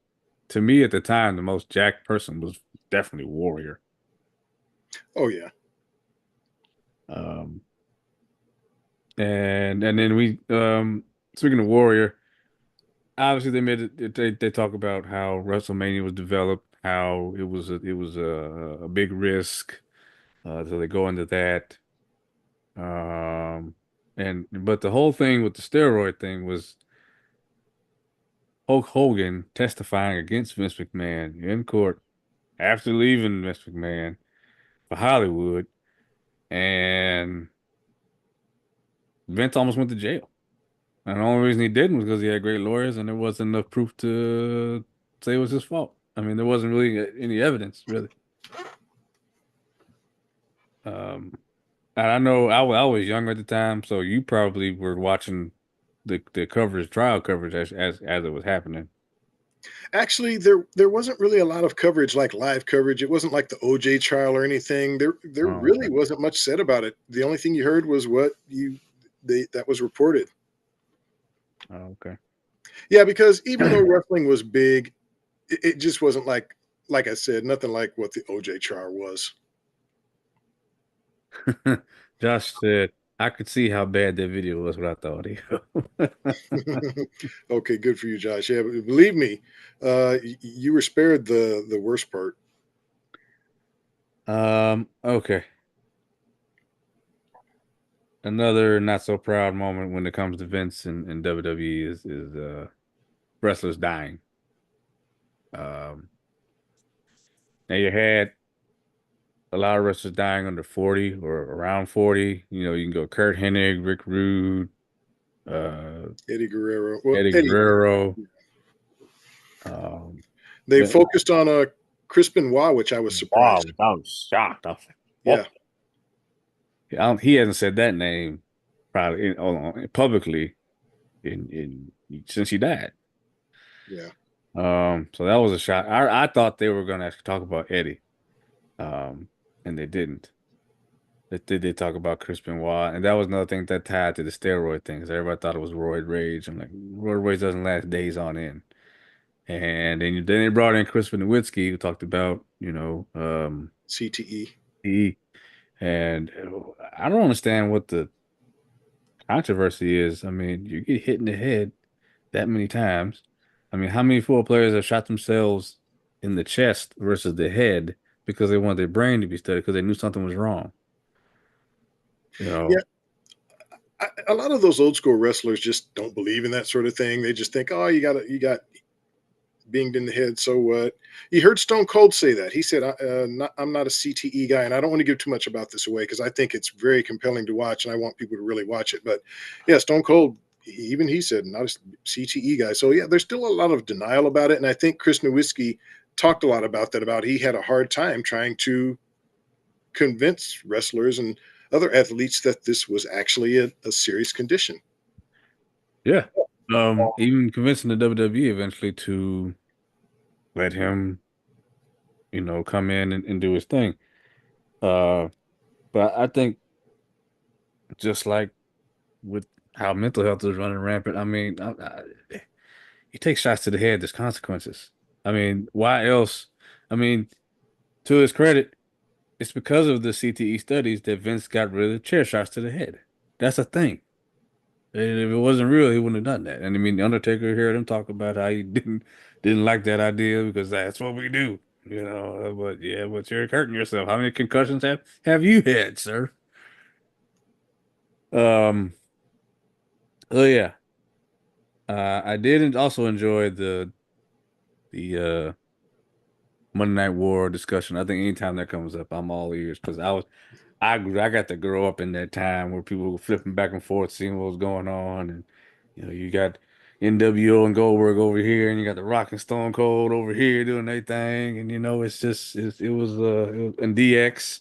S2: to me at the time, the most jacked person was definitely Warrior.
S1: Oh yeah.
S2: Um, and then speaking of Warrior, obviously they made it. They talk about how WrestleMania was developed, how it was a big risk. So they go into that. Um, and but the whole thing with the steroid thing was Hulk Hogan testifying against Vince McMahon in court after leaving Vince McMahon for Hollywood, and Vince almost went to jail. And the only reason he didn't was because he had great lawyers and there wasn't enough proof to say it was his fault. I mean, there wasn't really any evidence, really. Um, and I know I was younger at the time, so you probably were watching the coverage, trial coverage as it was happening.
S1: Actually, there wasn't really a lot of coverage, like live coverage. It wasn't like the OJ trial or anything. There
S2: Oh,
S1: really
S2: okay.
S1: wasn't much said about it. The only thing you heard was what you they that was reported.
S2: Oh, okay.
S1: Yeah, because even though wrestling was big, it just wasn't like I said, nothing like what the OJ trial was.
S2: Josh said, I could see how bad that video was without the audio.
S1: Okay, good for you, Josh. Yeah, but believe me, you were spared the worst part.
S2: Okay. Another not so proud moment when it comes to Vince and WWE is wrestlers dying. Um, Now you had a lot of wrestlers dying under 40 or around 40. You know, you can go Kurt Hennig, Rick Rude, uh,
S1: Eddie Guerrero. Well,
S2: Eddie
S1: Eddie,
S2: Guerrero. Um,
S1: they
S2: but-
S1: focused on Chris Benoit, which I was
S2: wow,
S1: surprised.
S2: I was shocked. I was like,
S1: Yeah,
S2: "Whoa." He hasn't said that name probably publicly since he died.
S1: yeah.
S2: So that was a shock. I thought they were going to actually talk about Eddie, um, and they didn't. They did talk about Chris Benoit, and that was another thing that tied to the steroid thing. 'Cause everybody thought it was roid rage. I'm like, roid rage doesn't last days on end. And then they brought in Chris Nowitzki, who talked about,
S1: CTE.
S2: he and I don't understand what the controversy is. I mean, you get hit in the head that many times. I mean, how many football players have shot themselves in the chest versus the head because they wanted their brain to be studied because they knew something was wrong? You
S1: Yeah,
S2: know,
S1: a lot of those old school wrestlers just don't believe in that sort of thing. They just think, oh, you got binged in the head, so what? You heard Stone Cold say that. He said, I'm not a CTE guy, and I don't want to give too much about this away because I think it's very compelling to watch, and I want people to really watch it. But yeah, Stone Cold, even he said, not a CTE guy. So yeah, there's still a lot of denial about it, and I think Chris Nowinski talked a lot about that. About he had a hard time trying to convince wrestlers and other athletes that this was actually a serious condition.
S2: yeah. Even convincing the WWE eventually to let him, come in and do his thing. Uh, but I think just like with how mental health is running rampant, I mean, you take shots to the head, there's consequences. I mean, why else? I mean, to his credit, it's because of the CTE studies that Vince got rid of the chair shots to the head. That's a thing. And if it wasn't real, he wouldn't have done that. And I mean, the Undertaker heard him talk about how he didn't like that idea because that's what we do, But yeah, but you're hurting yourself. How many concussions have you had, sir? Um. Oh yeah. I did also enjoy the Monday Night War discussion. I think anytime that comes up, I'm all ears because I got to grow up in that time where people were flipping back and forth, seeing what was going on, and you got NWO and Goldberg over here, and you got the Rock and Stone Cold over here doing their thing, and it's just and DX,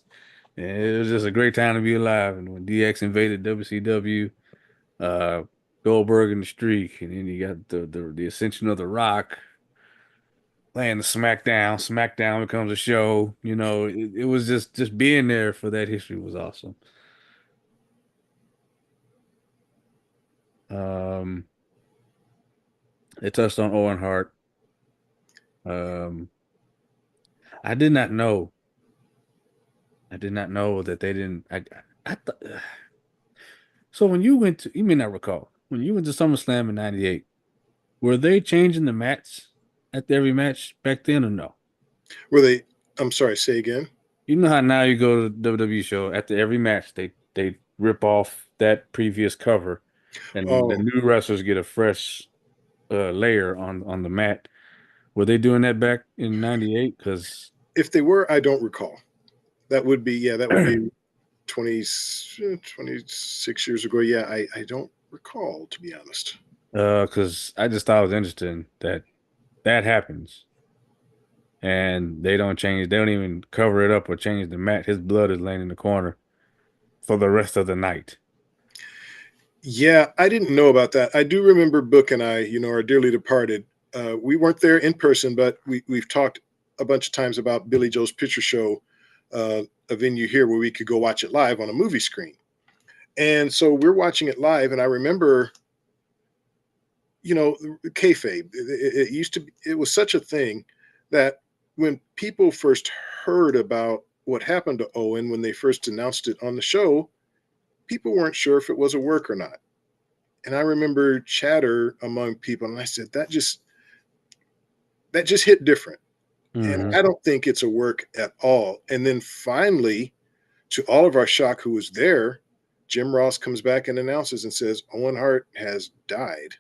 S2: and it was just a great time to be alive. And when DX invaded WCW, uh, Goldberg and the Streak, and then you got the ascension of the Rock playing the SmackDown. SmackDown becomes a show. It was just being there for that history was awesome. Um, they touched on Owen Hart. Um, I did not know. I did not know that they didn't. I thought. So when you went to, you may not recall when you went to SummerSlam in '98, were they changing the mats at every match back then or no?
S1: Were they? I'm sorry. Say again.
S2: You know how now you go to the WWE show after every match they rip off that previous cover, and the
S1: Oh,
S2: new wrestlers get a fresh layer on the mat. Were they doing that back in '98? Because
S1: if they were, I don't recall. That would be, yeah, that would be. 20, 26 years ago. Yeah, I don't recall, to be honest.
S2: Because I just thought it was interesting that that happens and they don't change, they don't even cover it up or change the mat. His blood is laying in the corner for the rest of the night.
S1: Yeah, I didn't know about that. I do remember Book and I, our dearly departed. We weren't there in person, but we've talked a bunch of times about Billy Joe's Picture Show, a venue here where we could go watch it live on a movie screen. And so we're watching it live, and I remember, kayfabe. It used to be, it was such a thing that when people first heard about what happened to Owen when they first announced it on the show, people weren't sure if it was a work or not. And I remember chatter among people, and I said that just hit different. And
S2: Hmm.
S1: I don't think it's a work at all. And then finally, to all of our shock who was there, Jim Ross comes back and announces and says Owen Hart has died.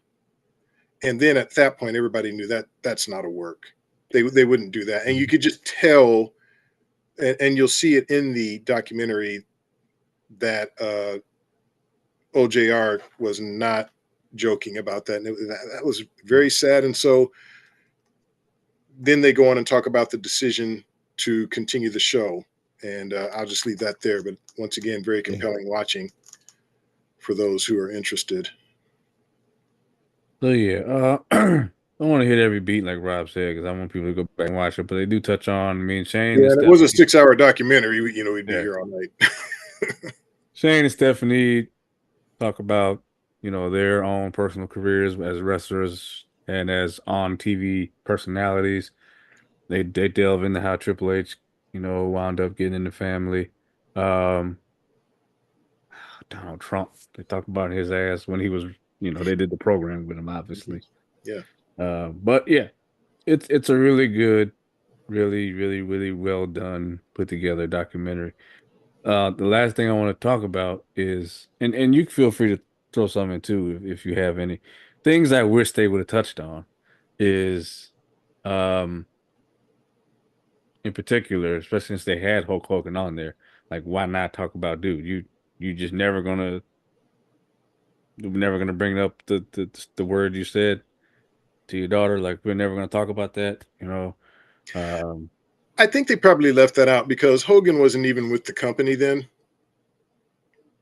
S1: And then at that point, everybody knew that that's not a work. They wouldn't do that, and you could just tell, and you'll see it in the documentary that OJR was not joking about that, and that was very sad. And so then they go on and talk about the decision to continue the show, and I'll just leave that there. But once again, very
S2: Yeah.
S1: compelling watching for those who are interested.
S2: So yeah, I don't want to hit every beat like Rob said because I want people to go back and watch it. But they do touch on me and Shane
S1: Yeah,
S2: and
S1: and it was a
S2: Stephanie.
S1: 6 hour documentary. We'd be
S2: Yeah,
S1: here all night.
S2: Shane and Stephanie talk about their own personal careers as wrestlers and as on TV personalities. They delve into how Triple H wound up getting in the family. Um, Donald Trump. They talk about his ass when he was they did the program with him
S1: Mhm.
S2: obviously.
S1: Yeah.
S2: But yeah, it's a really good, really, really, really well done, put together documentary. The last thing I want to talk about is, and you feel free to throw something in too if you have any things I wish they would have touched on is, um, in particular, especially since they had Hulk Hogan on there, like why not talk about dude? You just never gonna bring up the word you said to your daughter. Like we're never gonna talk about that. Um,
S1: I think they probably left that out because Hogan wasn't even with the company then.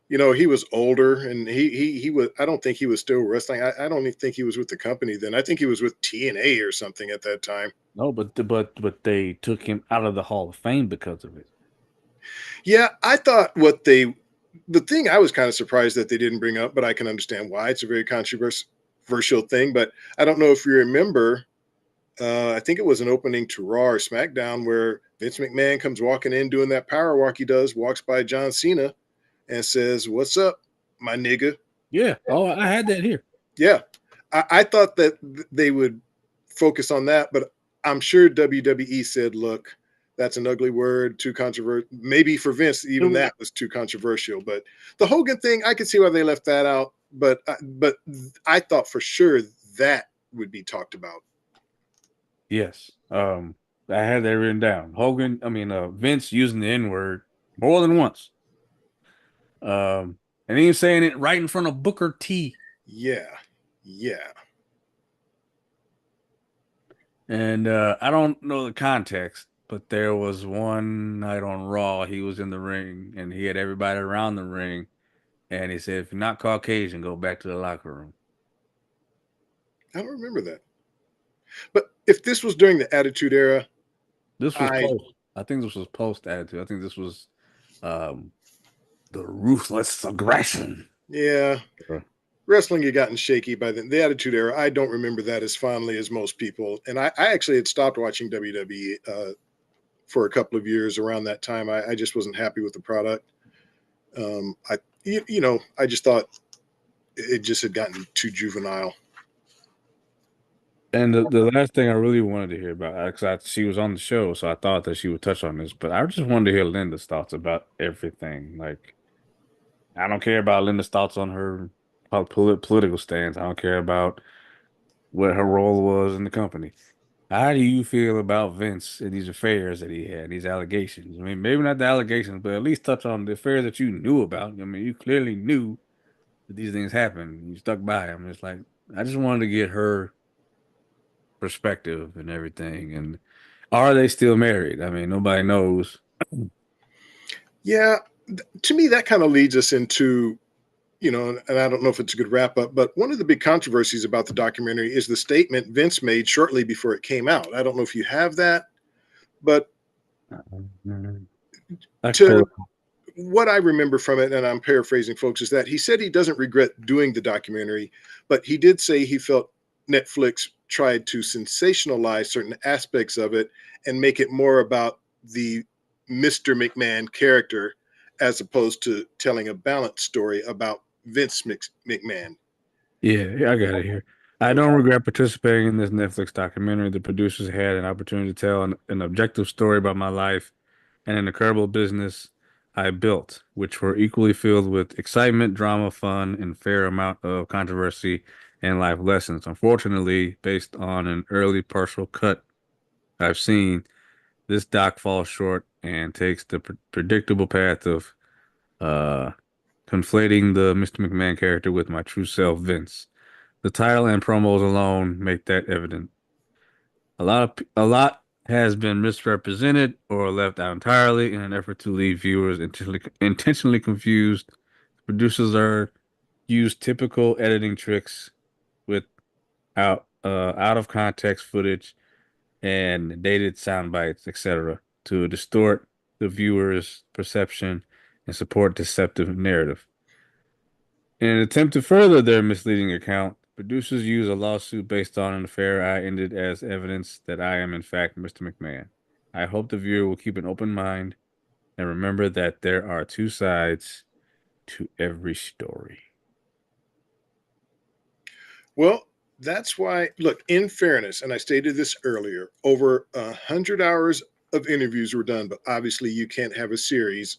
S1: He was older, and he was. I don't think he was still wrestling. I don't even think he was with the company then. I think he was with TNA or something at that time.
S2: no, but they took him out of the Hall of Fame because of it.
S1: Yeah, I thought the thing I was kind of surprised that they didn't bring up, but I can understand why. It's a very controversial thing, but I don't know if you remember. I think it was an opening to Raw or SmackDown where Vince McMahon comes walking in doing that power walk he does, walks by John Cena and says, "What's up, my nigga?"
S2: Yeah. Oh, I had that here.
S1: Yeah, I thought that they would focus on that, but I'm sure WWE said, "Look, that's an ugly word, too controversial." Maybe for Vince,
S2: It
S1: even
S2: was,
S1: that was too controversial. But the Hogan thing, I could see why they left that out. But I thought for sure that would be talked about.
S2: yes. I had that written down. Vince using the N-word more than once. And he was saying it right in front of Booker T.
S1: Yeah, yeah.
S2: And I don't know the context, but there was one night on Raw, he was in the ring and he had everybody around the ring. And he said, if you're not Caucasian, go back to the locker room.
S1: I don't remember that. But if this was during the Attitude Era,
S2: This was
S1: I
S2: post. I think this was post attitude. I think this was um the ruthless aggression.
S1: yeah,
S2: Uh,
S1: wrestling had gotten shaky by then. The Attitude Era, I don't remember that as fondly as most people. And I actually had stopped watching WWE for a couple of years around that time. I just wasn't happy with the product. I just thought it just had gotten too juvenile.
S2: And the last thing I really wanted to hear about, because she was on the show, so I thought that she would touch on this, but I just wanted to hear Linda's thoughts about everything. Like, I don't care about Linda's thoughts on her political stance. I don't care about what her role was in the company. How do you feel about Vince and these affairs that he had, these allegations? I mean, maybe not the allegations, but at least touch on the affairs that you knew about. I mean, you clearly knew that these things happened. You stuck by him. It's like I just wanted to get her perspective and everything. And are they still married? I mean, nobody knows.
S1: Yeah, to me, that kind of leads us into, and I don't know if it's a good wrap up, but one of the big controversies about the documentary is the statement Vince made shortly before it came out. I don't know if you have that, but
S2: I can pull
S1: to
S2: it.
S1: what I remember from it, and I'm paraphrasing folks, is that he said he doesn't regret doing the documentary, but he did say he felt Netflix tried to sensationalize certain aspects of it and make it more about the Mr. McMahon character as opposed to telling a balanced story about Vince McMahon.
S2: Yeah, I got it here. I don't regret participating in this Netflix documentary. The producers had an opportunity to tell an objective story about my life and an incredible business I built, which were equally filled with excitement, drama, fun, and fair amount of controversy and life lessons. Unfortunately, based on an early partial cut I've seen, this doc falls short and takes the predictable path of uh, conflating the Mr. McMahon character with my true self, Vince. The title and promos alone make that evident. A lot has been misrepresented or left out entirely in an effort to leave viewers intentionally confused. Producers are use typical editing tricks with out of context footage and dated sound bites, etc., to distort the viewer's perception and support deceptive narrative. In an attempt to further their misleading account, producers use a lawsuit based on an affair I ended as evidence that I am in fact Mr. McMahon. I hope the viewer will keep an open mind and remember that there are two sides to every story.
S1: Well, that's why, look, in fairness, and I stated this earlier, over 100 hours of interviews were done, but obviously you can't have a series.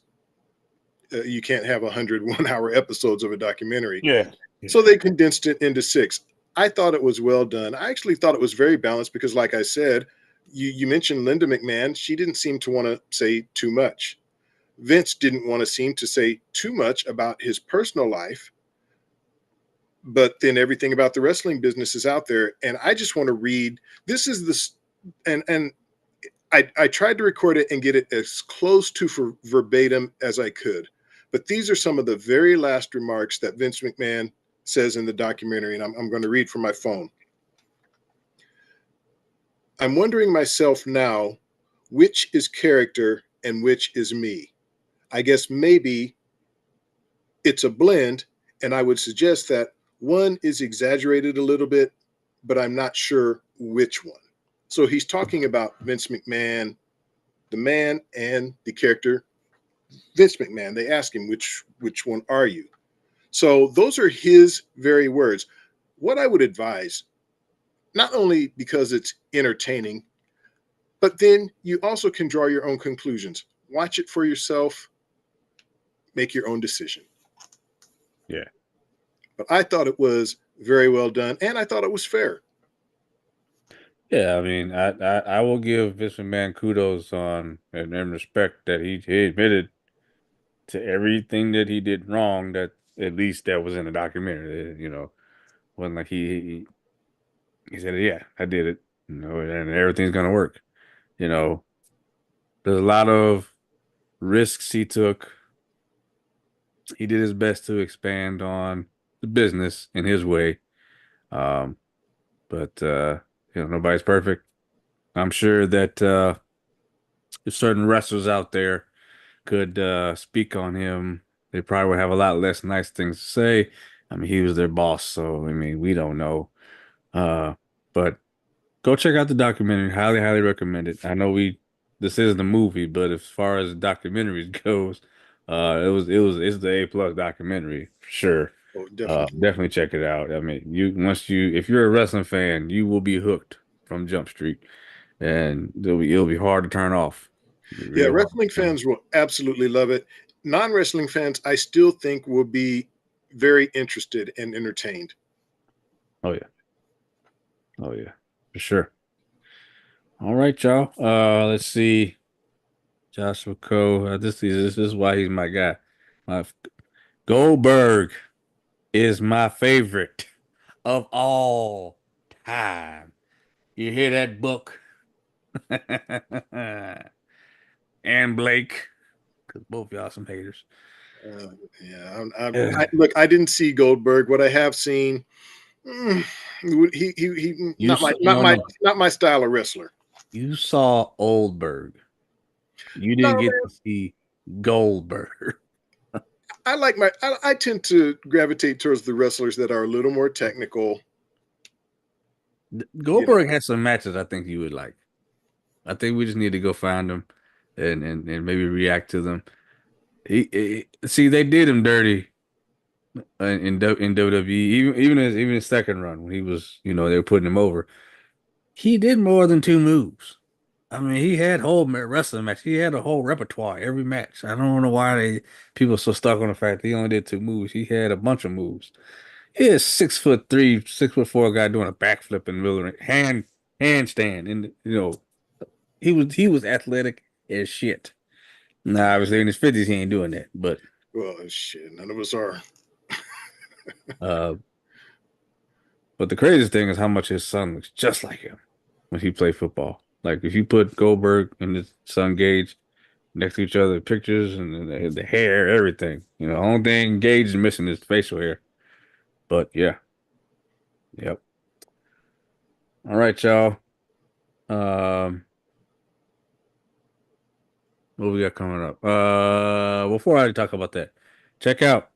S1: You can't have 101-hour episodes of a documentary.
S2: Yeah.
S1: So they condensed it into six. I thought it was well done. I actually thought it was very balanced because, like I said, you mentioned Linda McMahon. She didn't seem to want to say too much. Vince didn't want to seem to say too much about his personal life, but then everything about the wrestling business is out there. And I just want to read. This is this, and I tried to record it and get it as close to verbatim as I could. But these are some of the very last remarks that Vince McMahon says in the documentary, and I'm going to read from my phone. I'm wondering myself now, which is character and which is me. I guess maybe it's a blend, and I would suggest that one is exaggerated a little bit, but I'm not sure which one. So he's talking about Vince McMahon, the man, and the character Vince McMahon. They ask him, which one are you? So those are his very words. What I would advise, not only because it's entertaining, but then you also can draw your own conclusions. Watch it for yourself, make your own decision.
S2: Yeah.
S1: But I thought it was very well done, and I thought it was fair.
S2: Yeah, I mean, I will give Vince McMahon kudos on and respect that he admitted to everything that he did wrong that at least that was in the documentary. Wasn't like he said, yeah, I did it, and everything's gonna work. You know, there's a lot of risks he took. He did his best to expand on the business in his way. Um, but nobody's perfect. I'm sure that if certain wrestlers out there could speak on him, they probably would have a lot less nice things to say. I mean, he was their boss, so I mean, we don't know. Uh, but go check out the documentary. Highly, highly recommend it. I know this is the movie, but as far as documentaries goes, it's the A+ documentary for sure.
S1: Oh, definitely.
S2: Definitely check it out. I mean, if you're a wrestling fan, you will be hooked from Jump Street, and it'll be hard to turn off. It'll be
S1: Yeah,
S2: real hard
S1: wrestling
S2: to turn off.
S1: fans will absolutely love it. Non-wrestling fans, I still think will be very interested and entertained.
S2: Oh yeah, oh yeah, for sure. All right, y'all. Let's see. Joshua Coe. This is why he's my guy. My Goldberg is my favorite of all time. You hear that book? And Blake, because both y'all some haters.
S1: Uh, yeah,
S2: Yeah.
S1: look. I didn't see Goldberg. What I have seen, mm, he
S2: You no no.
S1: not my style of wrestler.
S2: You saw Oldberg. You
S1: No,
S2: didn't get
S1: man,
S2: to see Goldberg.
S1: I tend to gravitate towards the wrestlers that are a little more technical. You know,
S2: Goldberg had some matches I think you would like. I think we just need to go find them and maybe react to them. See, they did him dirty in WWE, even his second run when he was, they were putting him over. He did more than two moves. I mean, he had whole wrestling match. He had a whole repertoire every match. I don't know why people are so stuck on the fact that he only did two moves. He had a bunch of moves. He is 6'3", 6'4" guy doing a backflip in the middle of the ring, handstand, and he was athletic as shit. Now, obviously in his 50s he ain't doing that, but
S1: well, shit, none of us are.
S2: uh, but the craziest thing is how much his son looks just like him when he played football. Like if you put Goldberg and his son Gage next to each other, pictures and the hair, everything. The only thing Gage is missing is facial hair. But yeah, yep. All right, y'all. Um, what we got coming up? Before I talk about that, check out.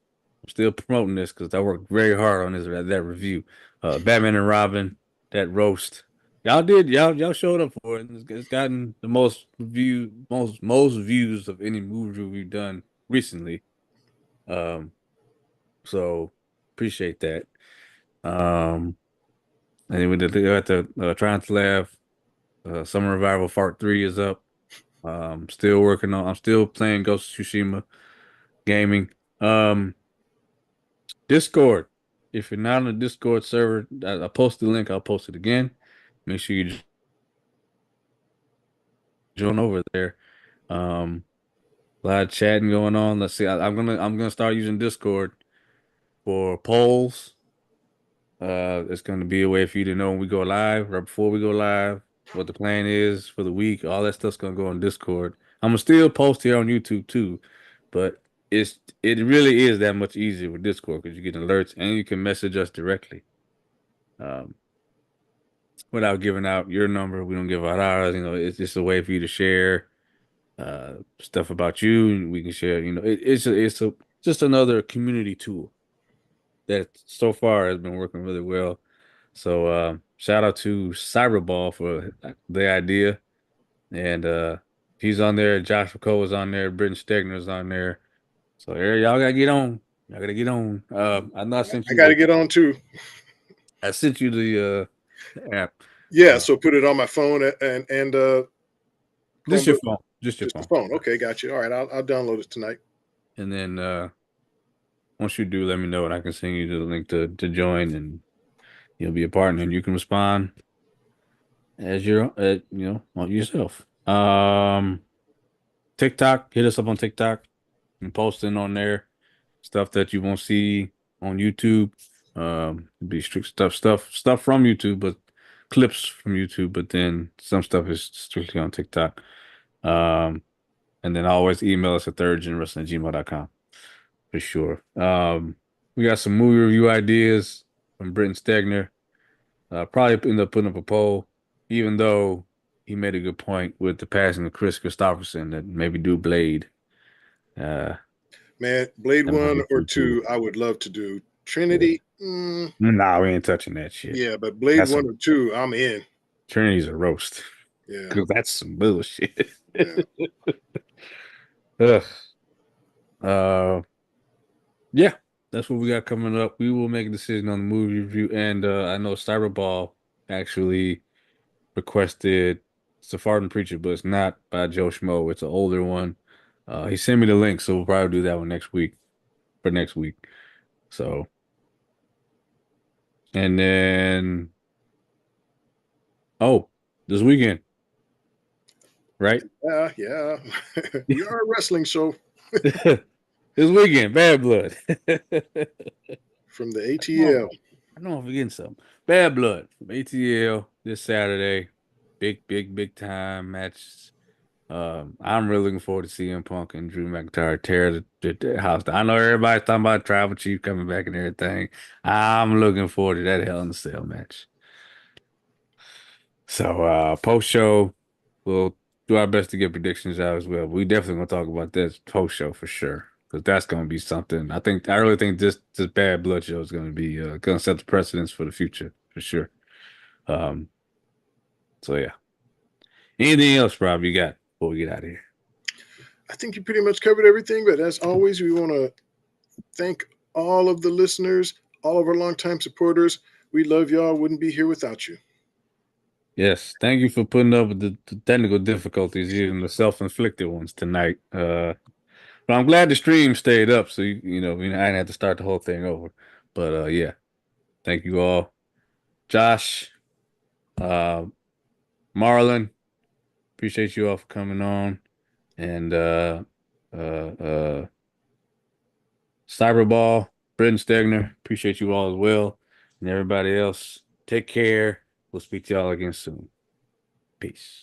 S2: I'm still promoting this because I worked very hard on that review. Batman and Robin, that roast. Y'all showed up for it. It's gotten the most views of any movie we've done recently. Um, so appreciate that. And then we did got the Trying to Laugh. Summer Revival Part 3 is up. Still working on. I'm still playing Ghost of Tsushima gaming. Um, Discord. If you're not on the Discord server, I post the link. I'll post it again. Make sure you join over there. Um, a lot of chatting going on. Let's see. I'm gonna start using Discord for polls. It's going to be a way for you to know when we go live, right before we go live, what the plan is for the week. All that stuff's going to go on Discord. I'm gonna still post here on YouTube too, but it really is that much easier with Discord because you get alerts and you can message us directly, um, without giving out your number. We don't give out ours. It's just a way for you to share stuff about you, and we can share. It's just another community tool that so far has been working really well. So shout out to Cyberball for the idea. And he's on there. Josh McCole is on there. Britton Stegner's on there. So here, y'all gotta get on. Y'all gotta get on. I know
S1: I got to get on too.
S2: I sent you the app.
S1: Yeah,
S2: Uh,
S1: so put it on my phone and
S2: just your
S1: Chromebook.
S2: phone. Just your
S1: Just the
S2: phone.
S1: phone. Okay, got you. All right, I'll download it tonight.
S2: And then once you do, let me know and I can send you the link to join and you'll be a partner and you can respond as on yourself. TikTok, hit us up on TikTok and posting on there stuff that you won't see on YouTube. It'd be strict stuff from YouTube, but clips from YouTube, but then some stuff is strictly on TikTok. Um, and then always email us at thirdgenwrestling@gmail.com for sure. We got some movie review ideas from Britton Stegner. Probably end up putting up a poll, even though he made a good point with the passing of Chris Christopherson that maybe do Blade. Uh,
S1: Man, Blade
S2: that might
S1: one
S2: be
S1: or
S2: pretty cool.
S1: two, I would love to do.
S2: Yeah.
S1: Trinity,
S2: Nah, we ain't touching that shit.
S1: yeah, but Blade
S2: That's a
S1: one or two, I'm in.
S2: Trinity's a roast.
S1: Yeah,
S2: Cause that's some bullshit.
S1: yeah.
S2: Ugh. Uh, yeah, that's what we got coming up. We will make a decision on the movie review, and I know Cyberball actually requested Sephardan Preacher, but it's not by Joe Schmo. It's an older one. He sent me the link, so we'll probably do that one next week for next week. So, and then this weekend. right?
S1: Yeah. We are a wrestling show
S2: This weekend, Bad Blood.
S1: from the
S2: Oh,
S1: ATL.
S2: I know I'm forgetting something. Bad Blood from ATL this Saturday. Big time match. I'm really looking forward to CM Punk and Drew McIntyre tear the house down. I know everybody's talking about Tribal Chief coming back and everything. I'm looking forward to that Hell in a Cell match. So post show, we'll do our best to get predictions out as well. We definitely gonna talk about this post show for sure. Because that's gonna be something. I really think this Bad Blood show is gonna be gonna set the precedence for the future for sure. Um so yeah. Anything else, Rob, you got before we get out of here?
S1: I think you pretty much covered everything, but as always, we want to thank all of the listeners, all of our longtime supporters. We love y'all. Wouldn't be here without you.
S2: Yes, thank you for putting up with the technical difficulties, even the self-inflicted ones tonight. But I'm glad the stream stayed up, so I didn't have to start the whole thing over. But yeah, thank you all, Josh, uh, Marlon. Appreciate you all for coming on, and uh, uh, Cyberball, Brendan Stegner. Appreciate you all as well, and everybody else. Take care. We'll speak to y'all again soon. Peace.